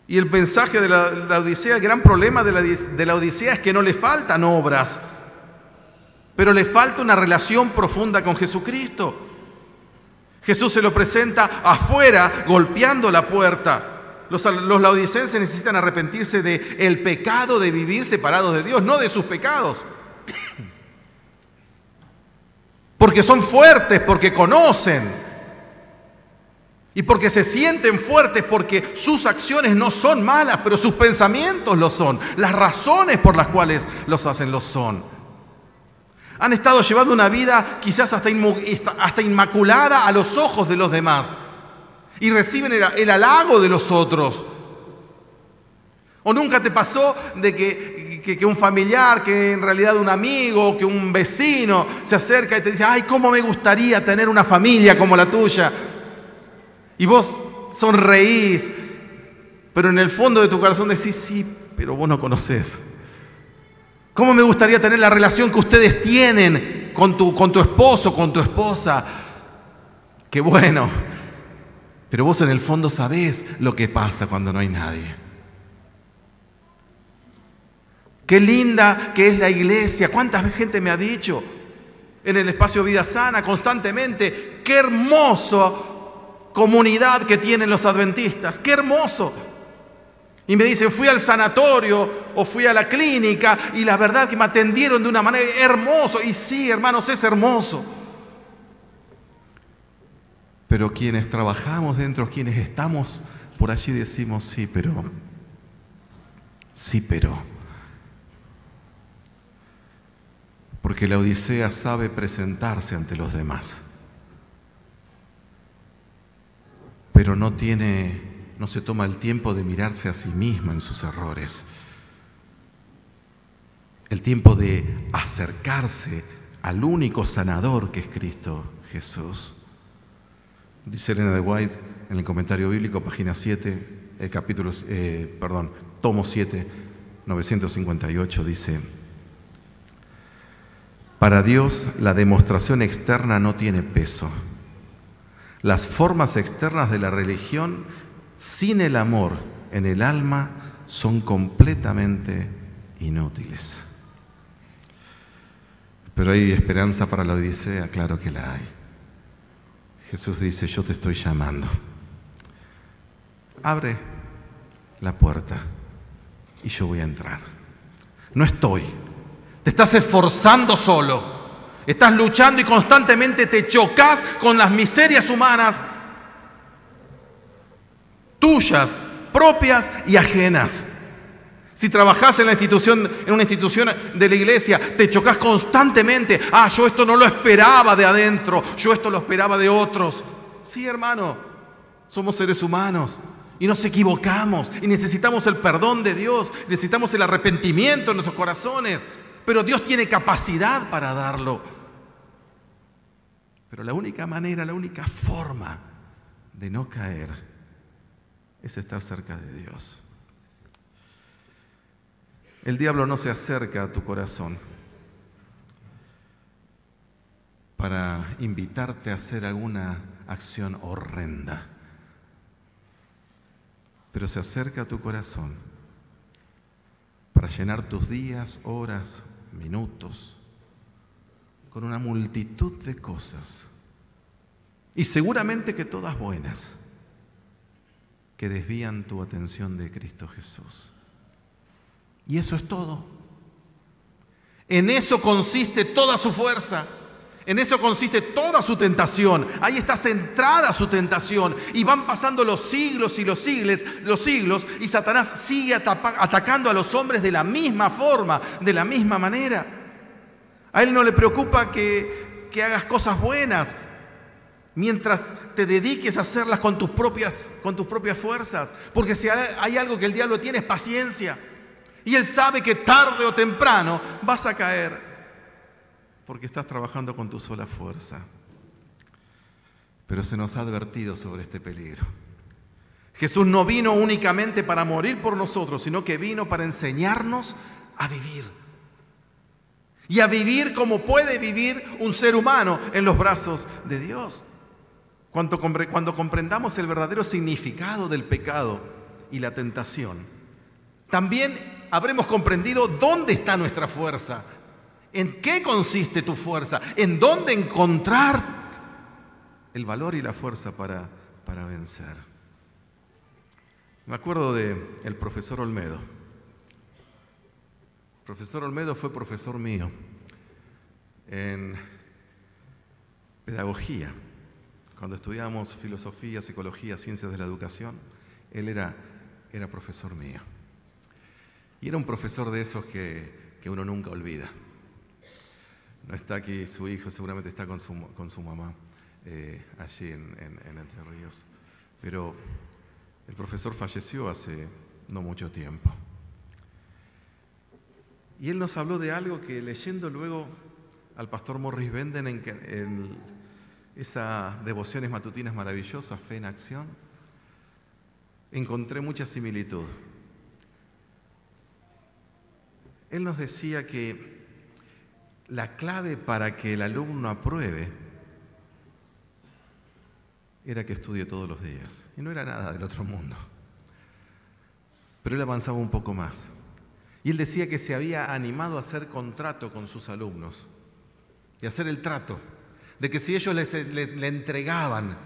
Y el mensaje de la Odisea, el gran problema de la Odisea es que no le faltan obras, pero le falta una relación profunda con Jesucristo. Jesús se lo presenta afuera, golpeando la puerta. Los laodicenses necesitan arrepentirse del pecado de vivir separados de Dios, no de sus pecados. Porque son fuertes, porque conocen. Y porque se sienten fuertes, porque sus acciones no son malas, pero sus pensamientos lo son. Las razones por las cuales los hacen lo son. Han estado llevando una vida quizás hasta inmaculada a los ojos de los demás. Y reciben el halago de los otros. ¿O nunca te pasó de que un familiar, que en realidad un amigo, que un vecino se acerca y te dice, ay, cómo me gustaría tener una familia como la tuya? Y vos sonreís, pero en el fondo de tu corazón decís, sí, pero vos no conocés. ¿Cómo me gustaría tener la relación que ustedes tienen con tu esposo, con tu esposa? Qué bueno, pero vos en el fondo sabés lo que pasa cuando no hay nadie. Qué linda que es la iglesia. ¿Cuánta gente me ha dicho en el espacio Vida Sana constantemente? Qué hermoso comunidad que tienen los adventistas. Qué hermoso. Y me dicen, fui al sanatorio o fui a la clínica y la verdad que me atendieron de una manera hermosa. Y sí, hermanos, es hermoso. Pero quienes trabajamos dentro, quienes estamos por allí decimos, sí, pero. Porque la Odisea sabe presentarse ante los demás. Pero no se toma el tiempo de mirarse a sí misma en sus errores. El tiempo de acercarse al único sanador que es Cristo Jesús. Dice Elena de White en el comentario bíblico, página 7, tomo 7, 958, dice: para Dios la demostración externa no tiene peso. Las formas externas de la religión sin el amor en el alma son completamente inútiles. Pero hay esperanza para la Odisea, claro que la hay. Jesús dice, yo te estoy llamando. Abre la puerta y yo voy a entrar. No estoy. Te estás esforzando solo. Estás luchando y constantemente te chocas con las miserias humanas, tuyas, propias y ajenas. Si trabajás en una institución de la iglesia, te chocas constantemente. Yo esto no lo esperaba de adentro, yo esto lo esperaba de otros. Sí, hermano, somos seres humanos y nos equivocamos y necesitamos el perdón de Dios, necesitamos el arrepentimiento en nuestros corazones, pero Dios tiene capacidad para darlo. Pero la única manera, la única forma de no caer es estar cerca de Dios. El diablo no se acerca a tu corazón para invitarte a hacer alguna acción horrenda, pero se acerca a tu corazón para llenar tus días, horas, minutos, con una multitud de cosas, y seguramente que todas buenas, que desvían tu atención de Cristo Jesús. Y eso es todo. En eso consiste toda su fuerza. En eso consiste toda su tentación. Ahí está centrada su tentación. Y van pasando los siglos y los siglos, y Satanás sigue atacando a los hombres de la misma forma, de la misma manera. A él no le preocupa que hagas cosas buenas mientras te dediques a hacerlas con tus propias fuerzas. Porque si hay algo que el diablo tiene es paciencia. Y él sabe que tarde o temprano vas a caer porque estás trabajando con tu sola fuerza. Pero se nos ha advertido sobre este peligro. Jesús no vino únicamente para morir por nosotros, sino que vino para enseñarnos a vivir. Y a vivir como puede vivir un ser humano en los brazos de Dios. Cuando comprendamos el verdadero significado del pecado y la tentación, también habremos comprendido dónde está nuestra fuerza, en qué consiste tu fuerza, en dónde encontrar el valor y la fuerza para vencer. Me acuerdo del profesor Olmedo. El profesor Olmedo fue profesor mío en pedagogía. Cuando estudiábamos filosofía, psicología, ciencias de la educación, él era profesor mío. Y era un profesor de esos que uno nunca olvida. No está aquí su hijo, seguramente está con su mamá allí en Entre Ríos. Pero el profesor falleció hace no mucho tiempo. Y él nos habló de algo que, leyendo luego al pastor Morris Benden en esas devociones matutinas maravillosas, Fe en Acción, encontré mucha similitud. Él nos decía que la clave para que el alumno apruebe era que estudie todos los días. Y no era nada del otro mundo. Pero él avanzaba un poco más. Y él decía que se había animado a hacer contrato con sus alumnos y hacer el trato de que si ellos le entregaban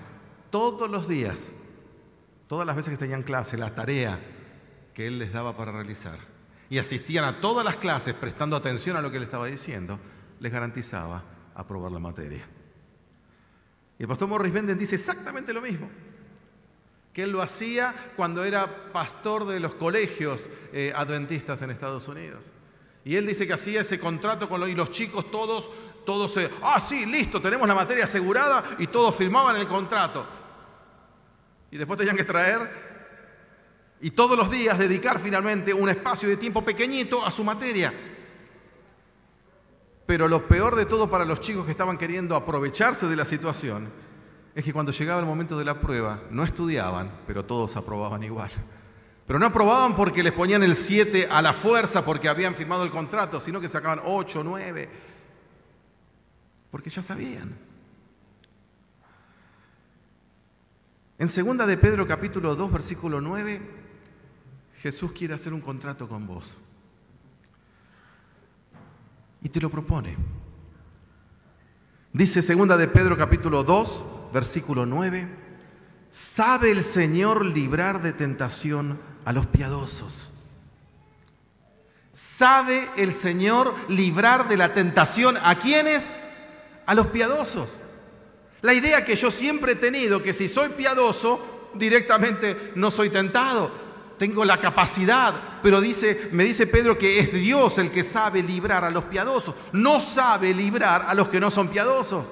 todos los días, todas las veces que tenían clase, la tarea, que él les daba para realizar y asistían a todas las clases prestando atención a lo que él estaba diciendo, les garantizaba aprobar la materia. Y el pastor Morris Benden dice exactamente lo mismo, que él lo hacía cuando era pastor de los colegios adventistas en Estados Unidos. Y él dice que hacía ese contrato y los chicos todos sí, listo, tenemos la materia asegurada, y todos firmaban el contrato. Y después tenían que traer y todos los días dedicar finalmente un espacio de tiempo pequeñito a su materia. Pero lo peor de todo para los chicos que estaban queriendo aprovecharse de la situación es que cuando llegaba el momento de la prueba no estudiaban, pero todos aprobaban igual. Pero no aprobaban porque les ponían el 7 a la fuerza porque habían firmado el contrato, sino que sacaban 8, 9, porque ya sabían. En 2 de Pedro capítulo 2, versículo 9, Jesús quiere hacer un contrato con vos. Y te lo propone. Dice 2 de Pedro capítulo 2, versículo 9, sabe el Señor librar de tentación a los piadosos. Sabe el Señor librar de la tentación ¿a quiénes? A los piadosos. La idea que yo siempre he tenido, que si soy piadoso, directamente no soy tentado. Tengo la capacidad, pero me dice Pedro que es Dios el que sabe librar a los piadosos. No sabe librar a los que no son piadosos.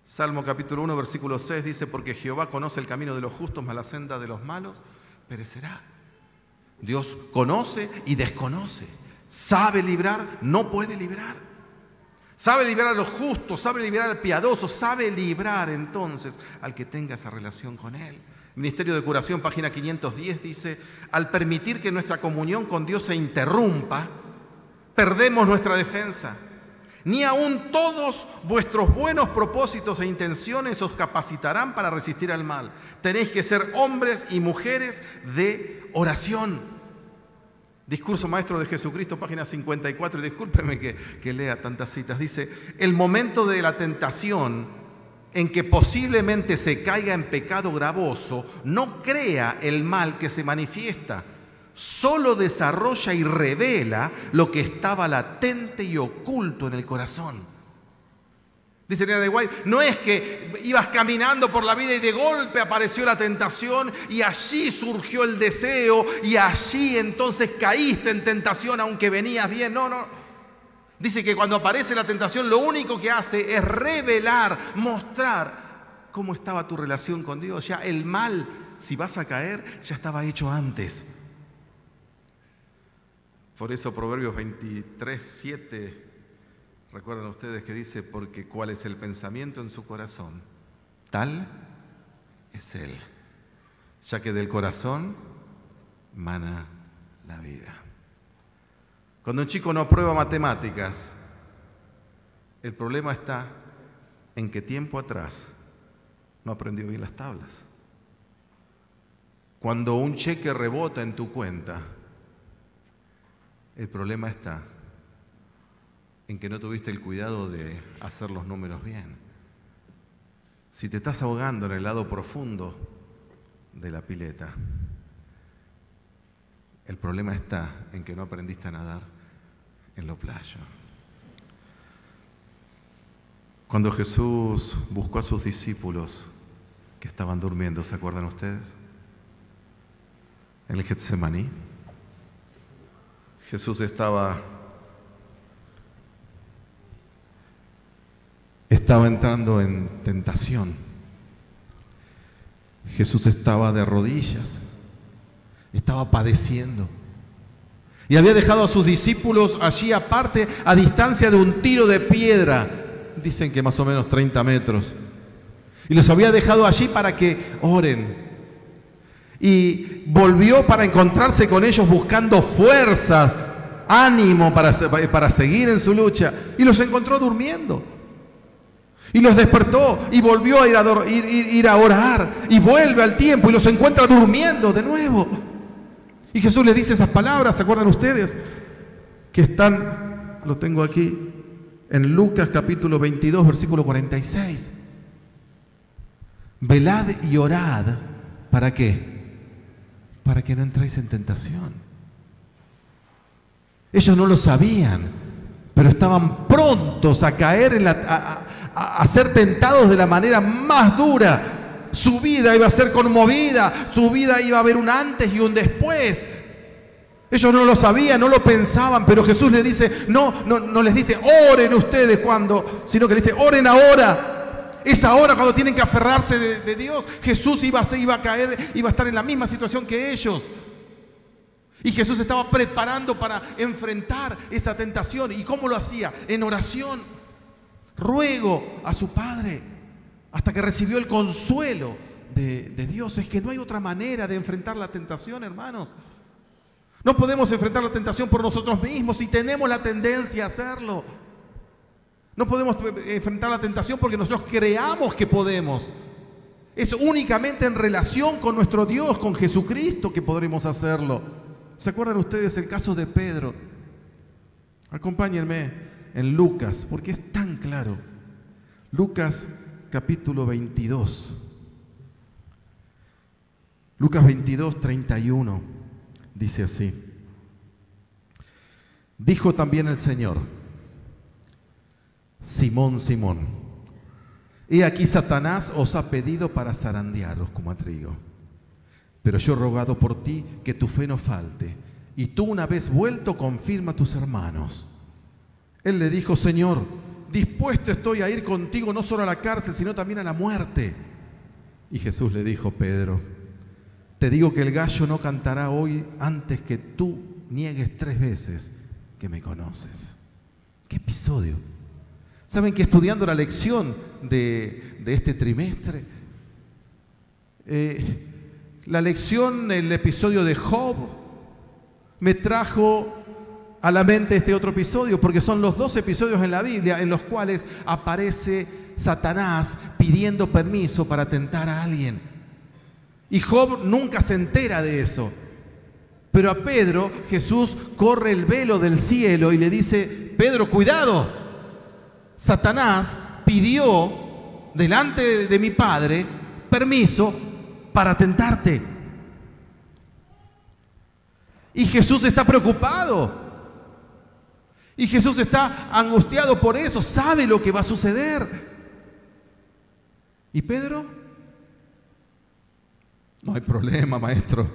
Salmo capítulo 1, versículo 6 dice, porque Jehová conoce el camino de los justos, mas la senda de los malos perecerá. Dios conoce y desconoce. Sabe librar, no puede librar. Sabe librar a los justos, sabe librar al piadoso, sabe librar entonces al que tenga esa relación con Él. Ministerio de Curación, página 510, dice, al permitir que nuestra comunión con Dios se interrumpa, perdemos nuestra defensa. Ni aun todos vuestros buenos propósitos e intenciones os capacitarán para resistir al mal. Tenéis que ser hombres y mujeres de oración. Discurso Maestro de Jesucristo, página 54, y discúlpeme que lea tantas citas. Dice, el momento de la tentación en que posiblemente se caiga en pecado gravoso no crea el mal que se manifiesta, solo desarrolla y revela lo que estaba latente y oculto en el corazón. Dice Elena de White, no es que ibas caminando por la vida y de golpe apareció la tentación y allí surgió el deseo y allí entonces caíste en tentación aunque venías bien. No. Dice que cuando aparece la tentación lo único que hace es revelar, mostrar cómo estaba tu relación con Dios. Ya el mal, si vas a caer, ya estaba hecho antes. Por eso Proverbios 23, 7, recuerdan ustedes que dice, porque cuál es el pensamiento en su corazón, tal es él, ya que del corazón mana la vida. Cuando un chico no aprueba matemáticas, el problema está en que tiempo atrás no aprendió bien las tablas. Cuando un cheque rebota en tu cuenta, el problema está en que no tuviste el cuidado de hacer los números bien. Si te estás ahogando en el lado profundo de la pileta, el problema está en que no aprendiste a nadar en lo playo. Cuando Jesús buscó a sus discípulos que estaban durmiendo, ¿se acuerdan ustedes? En el Getsemaní, Jesús estaba entrando en tentación. Jesús estaba de rodillas, estaba padeciendo. Y había dejado a sus discípulos allí aparte, a distancia de un tiro de piedra, dicen que más o menos 30 metros. Y los había dejado allí para que oren. Y volvió para encontrarse con ellos buscando fuerzas, ánimo para seguir en su lucha. Y los encontró durmiendo. Y los despertó y volvió a ir a orar. Y vuelve al tiempo y los encuentra durmiendo de nuevo. Y Jesús les dice esas palabras, ¿se acuerdan ustedes? Que están, lo tengo aquí, en Lucas capítulo 22, versículo 46. Velad y orad, ¿para qué? para que no entréis en tentación. Ellos no lo sabían, pero estaban prontos a caer a ser tentados de la manera más dura. Su vida iba a ser conmovida, su vida iba a haber un antes y un después. Ellos no lo sabían, no lo pensaban, pero Jesús les dice, no les dice, oren ustedes sino que les dice, oren ahora. Es ahora cuando tienen que aferrarse de Dios. Jesús iba a caer, iba a estar en la misma situación que ellos. Y Jesús estaba preparando para enfrentar esa tentación. ¿Y cómo lo hacía? En oración, ruego a su Padre, hasta que recibió el consuelo de Dios. Es que no hay otra manera de enfrentar la tentación, hermanos. No podemos enfrentar la tentación por nosotros mismos y tenemos la tendencia a hacerlo. No podemos enfrentar la tentación porque nosotros creamos que podemos. Es únicamente en relación con nuestro Dios, con Jesucristo, que podremos hacerlo. ¿Se acuerdan ustedes el caso de Pedro? Acompáñenme en Lucas, porque es tan claro. Lucas capítulo 22. Lucas 22, 31. Dice así: dijo también el Señor: Simón, Simón, he aquí Satanás os ha pedido para zarandearos como a trigo. Pero yo he rogado por ti que tu fe no falte, y tú una vez vuelto confirma a tus hermanos. Él le dijo: Señor, dispuesto estoy a ir contigo no solo a la cárcel, sino también a la muerte. Y Jesús le dijo: Pedro, te digo que el gallo no cantará hoy antes que tú niegues 3 veces que me conoces. ¿Qué episodio? ¿Saben que estudiando la lección de este trimestre, la lección, el episodio de Job, me trajo a la mente este otro episodio, porque son los 2 episodios en la Biblia en los cuales aparece Satanás pidiendo permiso para tentar a alguien. Y Job nunca se entera de eso. Pero a Pedro, Jesús corre el velo del cielo y le dice: Pedro, cuidado. Satanás pidió delante de mi Padre permiso para tentarte. Y Jesús está preocupado. Y Jesús está angustiado por eso. Sabe lo que va a suceder. ¿Y Pedro? No hay problema, maestro.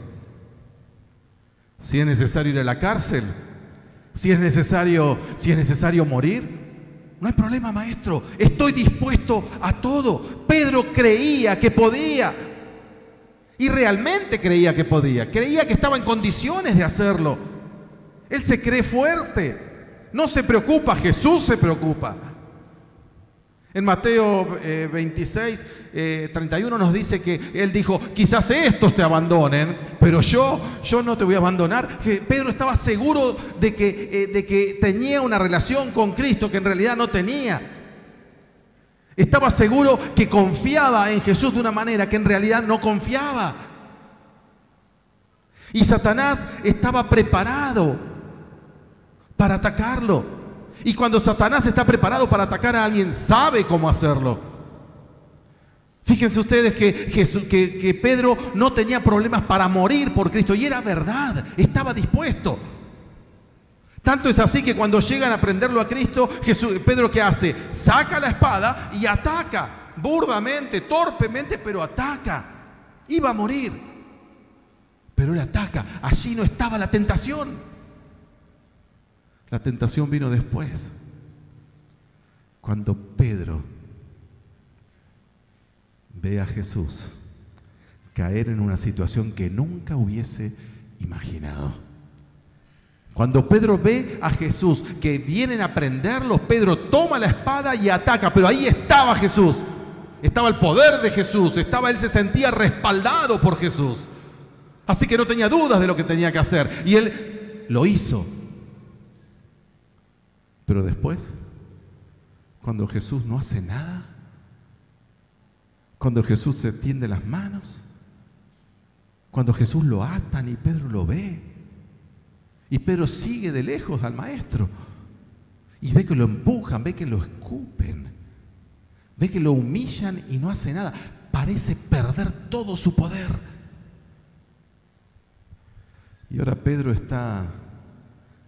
Si es necesario ir a la cárcel, si es necesario morir, no hay problema, maestro. Estoy dispuesto a todo. Pedro creía que podía. Y realmente creía que podía. Creía que estaba en condiciones de hacerlo. Él se cree fuerte. No se preocupa, Jesús se preocupa. En Mateo 26, 31 nos dice que Él dijo: quizás estos te abandonen, pero yo no te voy a abandonar. Pedro estaba seguro de que tenía una relación con Cristo que en realidad no tenía. Estaba seguro que confiaba en Jesús de una manera que en realidad no confiaba. Y Satanás estaba preparado para atacarlo. Y cuando Satanás está preparado para atacar a alguien, sabe cómo hacerlo. Fíjense ustedes que Pedro no tenía problemas para morir por Cristo. Y era verdad, estaba dispuesto. Tanto es así que cuando llegan a prenderlo a Cristo, Pedro, ¿qué hace? Saca la espada y ataca. Burdamente, torpemente, pero ataca. Iba a morir. Pero él ataca. Allí no estaba la tentación. La tentación vino después, cuando Pedro ve a Jesús caer en una situación que nunca hubiese imaginado. Cuando Pedro ve a Jesús que vienen a prenderlo, Pedro toma la espada y ataca, pero ahí estaba Jesús, estaba el poder de Jesús, él se sentía respaldado por Jesús, así que no tenía dudas de lo que tenía que hacer, y él lo hizo. Pero después, cuando Jesús no hace nada, cuando Jesús se tiende las manos, cuando Jesús lo atan y Pedro lo ve, y Pedro sigue de lejos al maestro, y ve que lo empujan, ve que lo escupen, ve que lo humillan y no hace nada, parece perder todo su poder. Y ahora Pedro está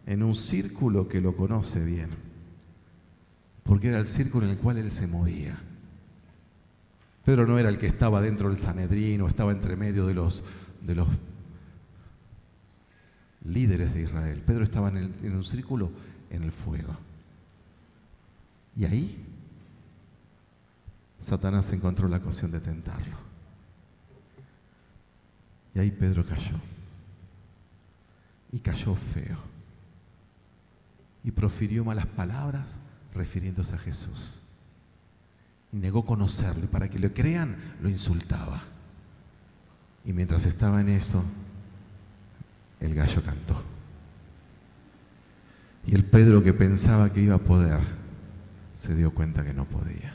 en un círculo que lo conoce bien, porque era el círculo en el cual él se movía. Pedro no era el que estaba dentro del Sanedrín o estaba entre medio de los líderes de Israel. Pedro estaba en un círculo en el fuego. Y ahí Satanás encontró la ocasión de tentarlo. Y ahí Pedro cayó. Y cayó feo. Y profirió malas palabras refiriéndose a Jesús. Y negó conocerlo. Y para que le crean, lo insultaba. Y mientras estaba en eso, el gallo cantó. Y el Pedro que pensaba que iba a poder, se dio cuenta que no podía.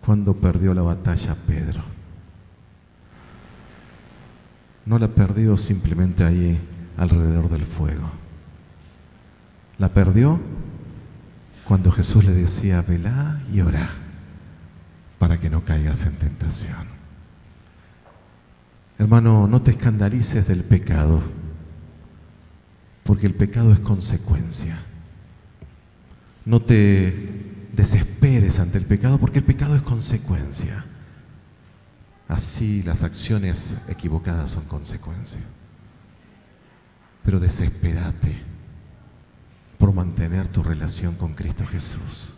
Cuando perdió la batalla Pedro, no la perdió simplemente ahí alrededor del fuego. La perdió cuando Jesús le decía: velá y orá para que no caigas en tentación. Hermano, no te escandalices del pecado, porque el pecado es consecuencia. No te desesperes ante el pecado, porque el pecado es consecuencia. Así las acciones equivocadas son consecuencia. Pero desespérate por mantener tu relación con Cristo Jesús,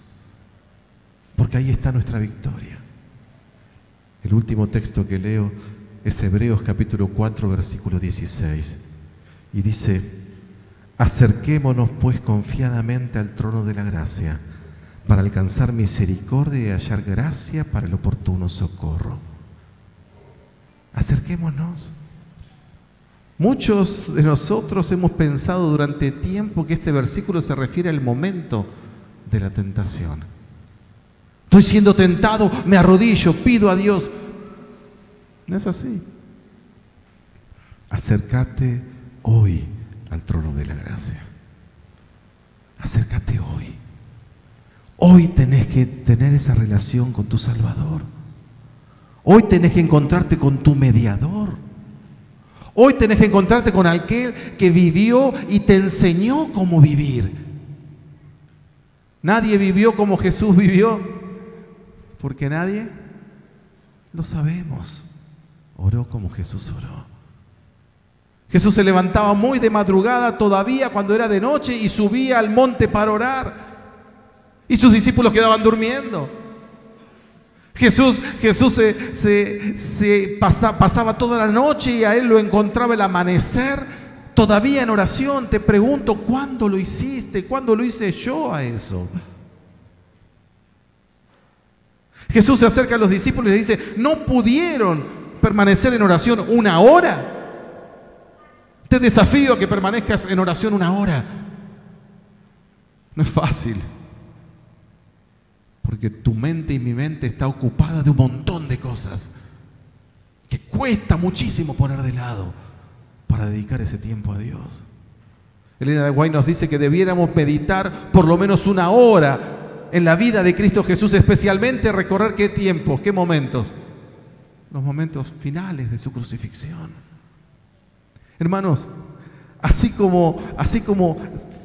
porque ahí está nuestra victoria. El último texto que leo es Hebreos capítulo 4, versículo 16, y dice: acerquémonos pues confiadamente al trono de la gracia, para alcanzar misericordia y hallar gracia para el oportuno socorro. Acerquémonos. Muchos de nosotros hemos pensado durante tiempo que este versículo se refiere al momento de la tentación. Estoy siendo tentado, me arrodillo, pido a Dios. No es así. Acércate hoy al trono de la gracia. Acércate hoy. Hoy tenés que tener esa relación con tu Salvador. Hoy tenés que encontrarte con tu mediador. Hoy tenés que encontrarte con aquel que vivió y te enseñó cómo vivir. Nadie vivió como Jesús vivió, porque nadie lo sabemos. Oró como Jesús oró. Jesús se levantaba muy de madrugada todavía cuando era de noche y subía al monte para orar. Y sus discípulos quedaban durmiendo. Jesús pasaba toda la noche y a él lo encontraba el amanecer todavía en oración. Te pregunto, ¿cuándo lo hiciste? ¿Cuándo lo hice yo a eso? Jesús se acerca a los discípulos y le dice: ¿no pudieron permanecer en oración una hora? Te desafío a que permanezcas en oración una hora. No es fácil, porque tu mente y mi mente está ocupada de un montón de cosas que cuesta muchísimo poner de lado para dedicar ese tiempo a Dios. Elena de White nos dice que debiéramos meditar por lo menos una hora en la vida de Cristo Jesús, especialmente recorrer ¿qué tiempos? ¿Qué momentos? Los momentos finales de su crucifixión. Hermanos, así como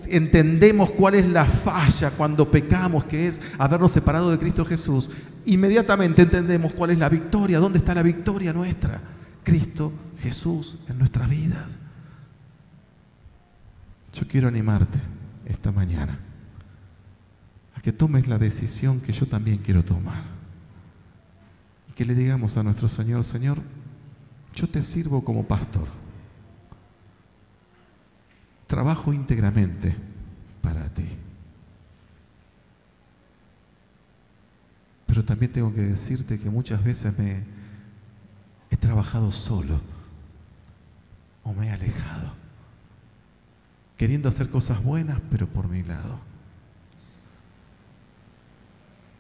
entendemos cuál es la falla cuando pecamos, que es habernos separado de Cristo Jesús, inmediatamente entendemos cuál es la victoria. ¿Dónde está la victoria nuestra? Cristo Jesús en nuestras vidas. Yo quiero animarte esta mañana a que tomes la decisión que yo también quiero tomar. Y que le digamos a nuestro Señor: Señor, yo te sirvo como pastor. Trabajo íntegramente para ti. Pero también tengo que decirte que muchas veces he trabajado solo o me he alejado, queriendo hacer cosas buenas, pero por mi lado.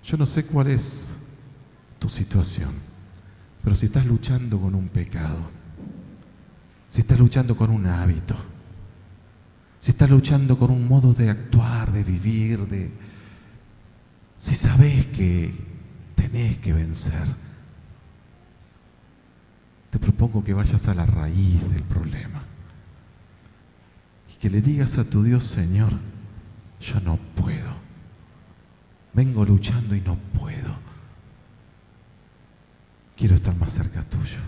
Yo no sé cuál es tu situación, pero si estás luchando con un pecado, si estás luchando con un hábito, si estás luchando con un modo de actuar, de vivir, si sabes que tenés que vencer, te propongo que vayas a la raíz del problema y que le digas a tu Dios: Señor, yo no puedo, vengo luchando y no puedo, quiero estar más cerca tuyo.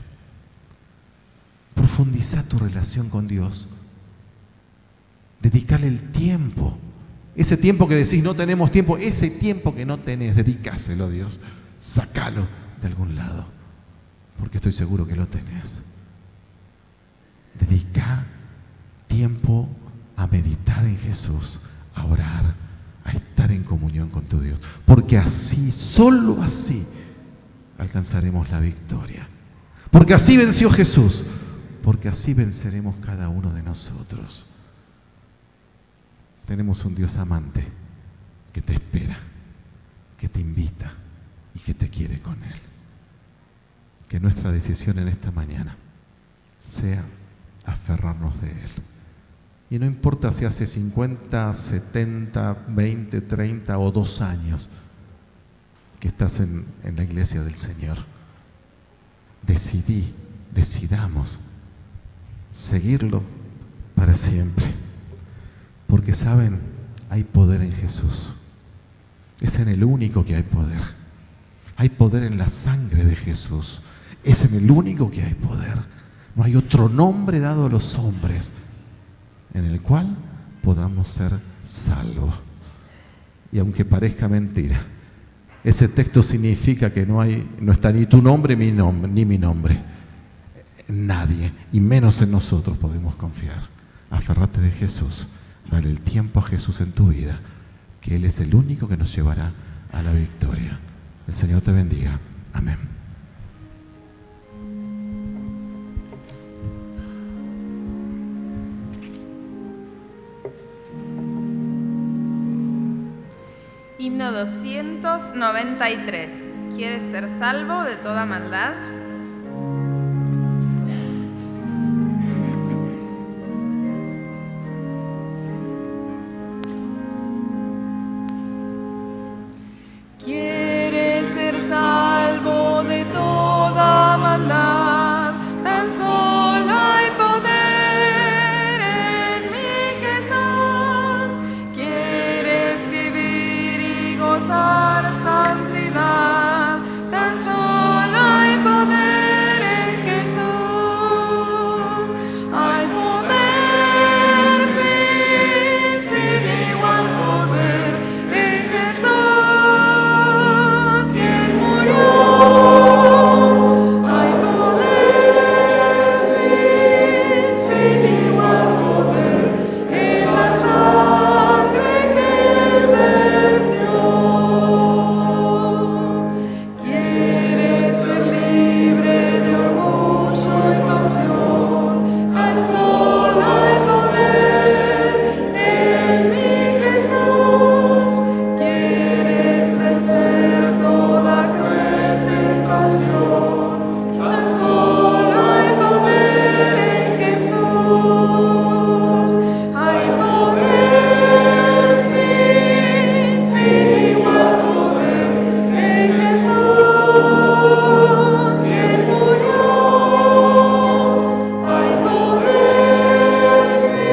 Profundiza tu relación con Dios, dedícale el tiempo, ese tiempo que decís no tenemos tiempo, ese tiempo que no tenés, dedícaselo a Dios, sácalo de algún lado, porque estoy seguro que lo tenés. Dedica tiempo a meditar en Jesús, a orar, a estar en comunión con tu Dios, porque así, solo así, alcanzaremos la victoria. Porque así venció Jesús, porque así venceremos cada uno de nosotros. Tenemos un Dios amante que te espera, que te invita y que te quiere con Él. Que nuestra decisión en esta mañana sea aferrarnos de Él. Y no importa si hace 50, 70, 20, 30 o 2 años que estás en la iglesia del Señor. Decidamos seguirlo para siempre. Porque saben, hay poder en Jesús. Es en el único que hay poder. Hay poder en la sangre de Jesús. Es en el único que hay poder. No hay otro nombre dado a los hombres en el cual podamos ser salvos. Y aunque parezca mentira, ese texto significa que no está ni tu nombre ni mi nombre. Nadie, y menos en nosotros, podemos confiar. Aferrate de Jesús. Dale el tiempo a Jesús en tu vida, que Él es el único que nos llevará a la victoria. El Señor te bendiga. Amén. Himno 293. ¿Quieres ser salvo de toda maldad? ¿Quieres ser salvo de toda maldad? Tan solo hay poder en mi Jesús. ¿Quieres vivir y gozar santidad? Tan solo hay poder en Jesús. Hay poder, sí, sin igual poder en Jesús, quien murió. Hay poder, sí, sin igual poder en la sangre que Él vertió. ¿Quieres ser libre de orgullo y pasión? Tan solo hay poder en mi Jesús. ¿Quieres vencer toda cruel tentación? Tan solo hay poder en Jesús. Hay poder, sí, sin igual poder en Jesús, quien murió. Hay poder, sí,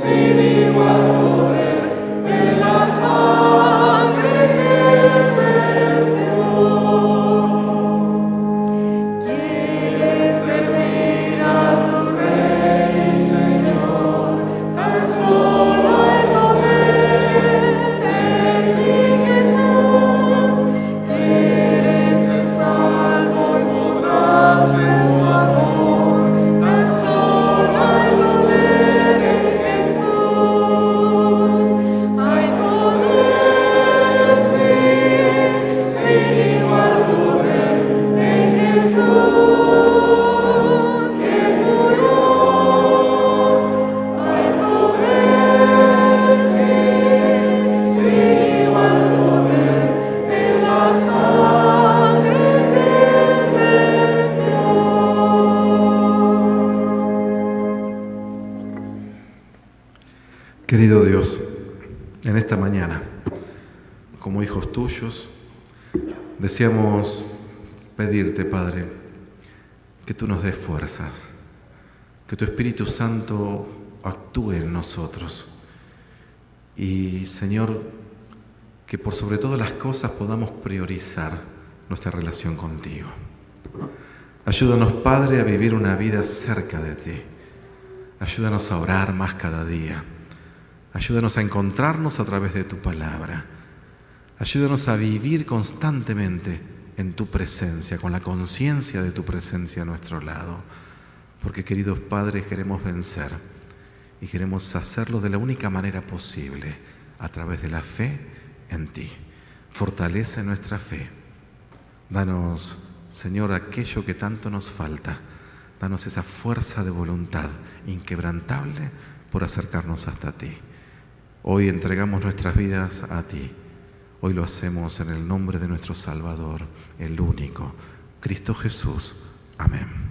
sin igual poder en la sangre que Él vertió. ¿Quieres servir a tu Rey y Señor? Tan solo hay poder en mi Jesús. ¿Quieres ser salvo y podrás en su amor? Tan solo hay poder en Jesús. Hay poder, sí, sin igual poder en Jesús, quien murió. Hay poder, sí, sin igual poder en la sangre que Él vertió. Querido Dios, en esta mañana, como hijos tuyos, deseamos pedirte, Padre, que tú nos des fuerzas, que tu Espíritu Santo actúe en nosotros. Y, Señor, que por sobre todas las cosas podamos priorizar nuestra relación contigo. Ayúdanos, Padre, a vivir una vida cerca de ti. Ayúdanos a orar más cada día. Ayúdanos a encontrarnos a través de tu palabra. Ayúdanos a vivir constantemente en tu presencia, con la conciencia de tu presencia a nuestro lado. Porque, queridos padres, queremos vencer y queremos hacerlo de la única manera posible, a través de la fe en ti. Fortalece nuestra fe. Danos, Señor, aquello que tanto nos falta. Danos esa fuerza de voluntad inquebrantable por acercarnos hasta ti. Hoy entregamos nuestras vidas a ti. Hoy lo hacemos en el nombre de nuestro Salvador, el único, Cristo Jesús. Amén.